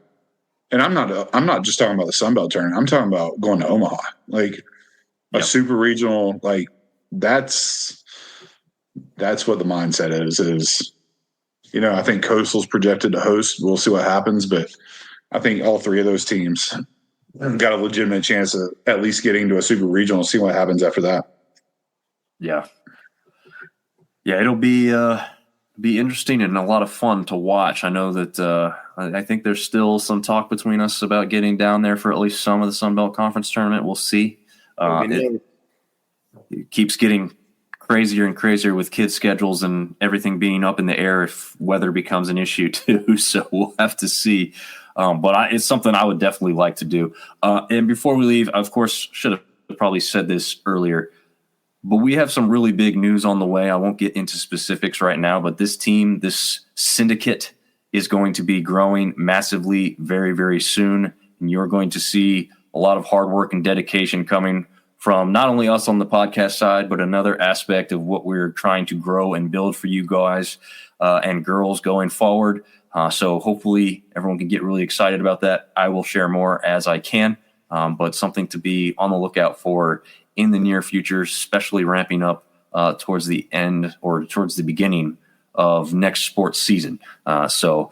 S3: And I'm not just talking about the Sunbelt tournament. I'm talking about going to Omaha, like a super regional. Like that's what the mindset is. I think Coastal's projected to host. We'll see what happens, but I think all 3 of those teams got a legitimate chance of at least getting to a super regional. See what happens after that.
S1: Yeah, it'll be interesting and a lot of fun to watch. I know that I think there's still some talk between us about getting down there for at least some of the Sunbelt Conference tournament. We'll see. It keeps getting crazier and crazier with kids' schedules and everything being up in the air if weather becomes an issue too. So we'll have to see. But it's something I would definitely like to do. And before we leave, of course, should have probably said this earlier, but we have some really big news on the way. I won't get into specifics right now, but this team, this syndicate, is going to be growing massively very, very soon. And you're going to see a lot of hard work and dedication coming from not only us on the podcast side, but another aspect of what we're trying to grow and build for you guys and girls going forward. So hopefully everyone can get really excited about that. I will share more as I can, but something to be on the lookout for in the near future, especially ramping up towards the end or towards the beginning of next sports season. So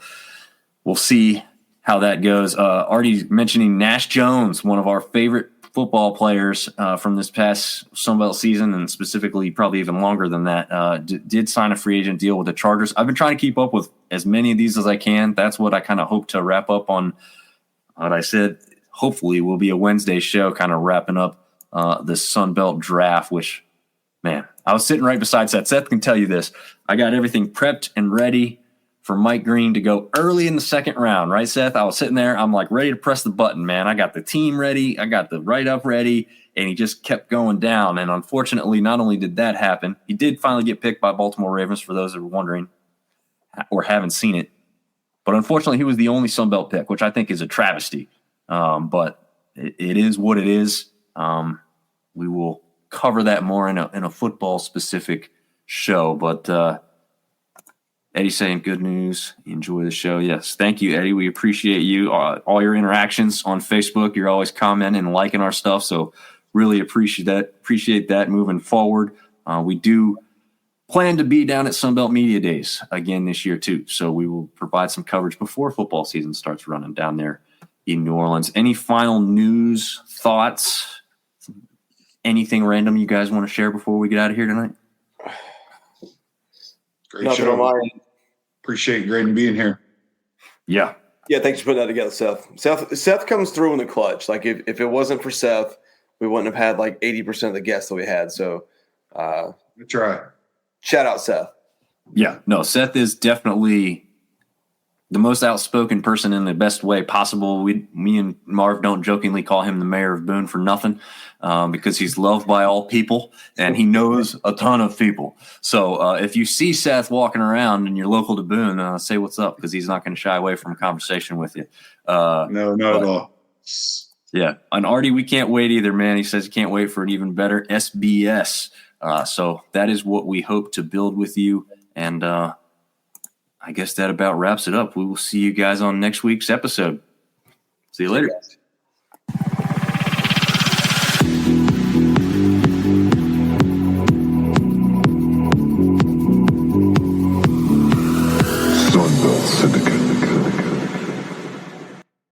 S1: we'll see how that goes. Already mentioning Nash Jones, one of our favorite football players from this past Sunbelt season, and specifically probably even longer than that, did sign a free agent deal with the Chargers. I've been trying to keep up with as many of these as I can. That's what I kind of hope to wrap up on. What I said, hopefully will be a Wednesday show kind of wrapping up the Sunbelt draft, which, man, I was sitting right beside Seth. Seth can tell you this. I got everything prepped and ready for Mike Green to go early in the second round, right, Seth? I was sitting there. I'm like ready to press the button, man. I got the team ready. I got the write-up ready, and he just kept going down. And unfortunately, not only did that happen, he did finally get picked by Baltimore Ravens, for those that are wondering or haven't seen it. But unfortunately, he was the only Sunbelt pick, which I think is a travesty. But it is what it is. We will cover that more in a football-specific show. But Eddie saying good news. Enjoy the show. Yes. Thank you, Eddie. We appreciate you. All your interactions on Facebook. You're always commenting and liking our stuff. So really appreciate that moving forward. We do plan to be down at Sunbelt Media Days again this year too. So we will provide some coverage before football season starts running down there in New Orleans. Any final news, thoughts, anything random you guys want to share before we get out of here tonight?
S3: Great
S4: Nothing
S3: show.
S4: on my end.
S3: Appreciate Grayden being here.
S1: Yeah.
S4: Yeah, thanks for putting that together, Seth. Seth comes through in the clutch. Like if it wasn't for Seth, we wouldn't have had like 80% of the guests that we had. So
S3: That's right.
S4: shout out Seth.
S1: Yeah. No, Seth is definitely the most outspoken person in the best way possible. Me and Marv don't jokingly call him the mayor of Boone for nothing, because he's loved by all people and he knows a ton of people. So if you see Seth walking around and you're local to Boone, say what's up, because he's not going to shy away from a conversation with you.
S3: No, not at all.
S1: Yeah. And Artie, we can't wait either, man. He says he can't wait for an even better SBS. So that is what we hope to build with you. And I guess that about wraps it up. We will see you guys on next week's episode. See you later.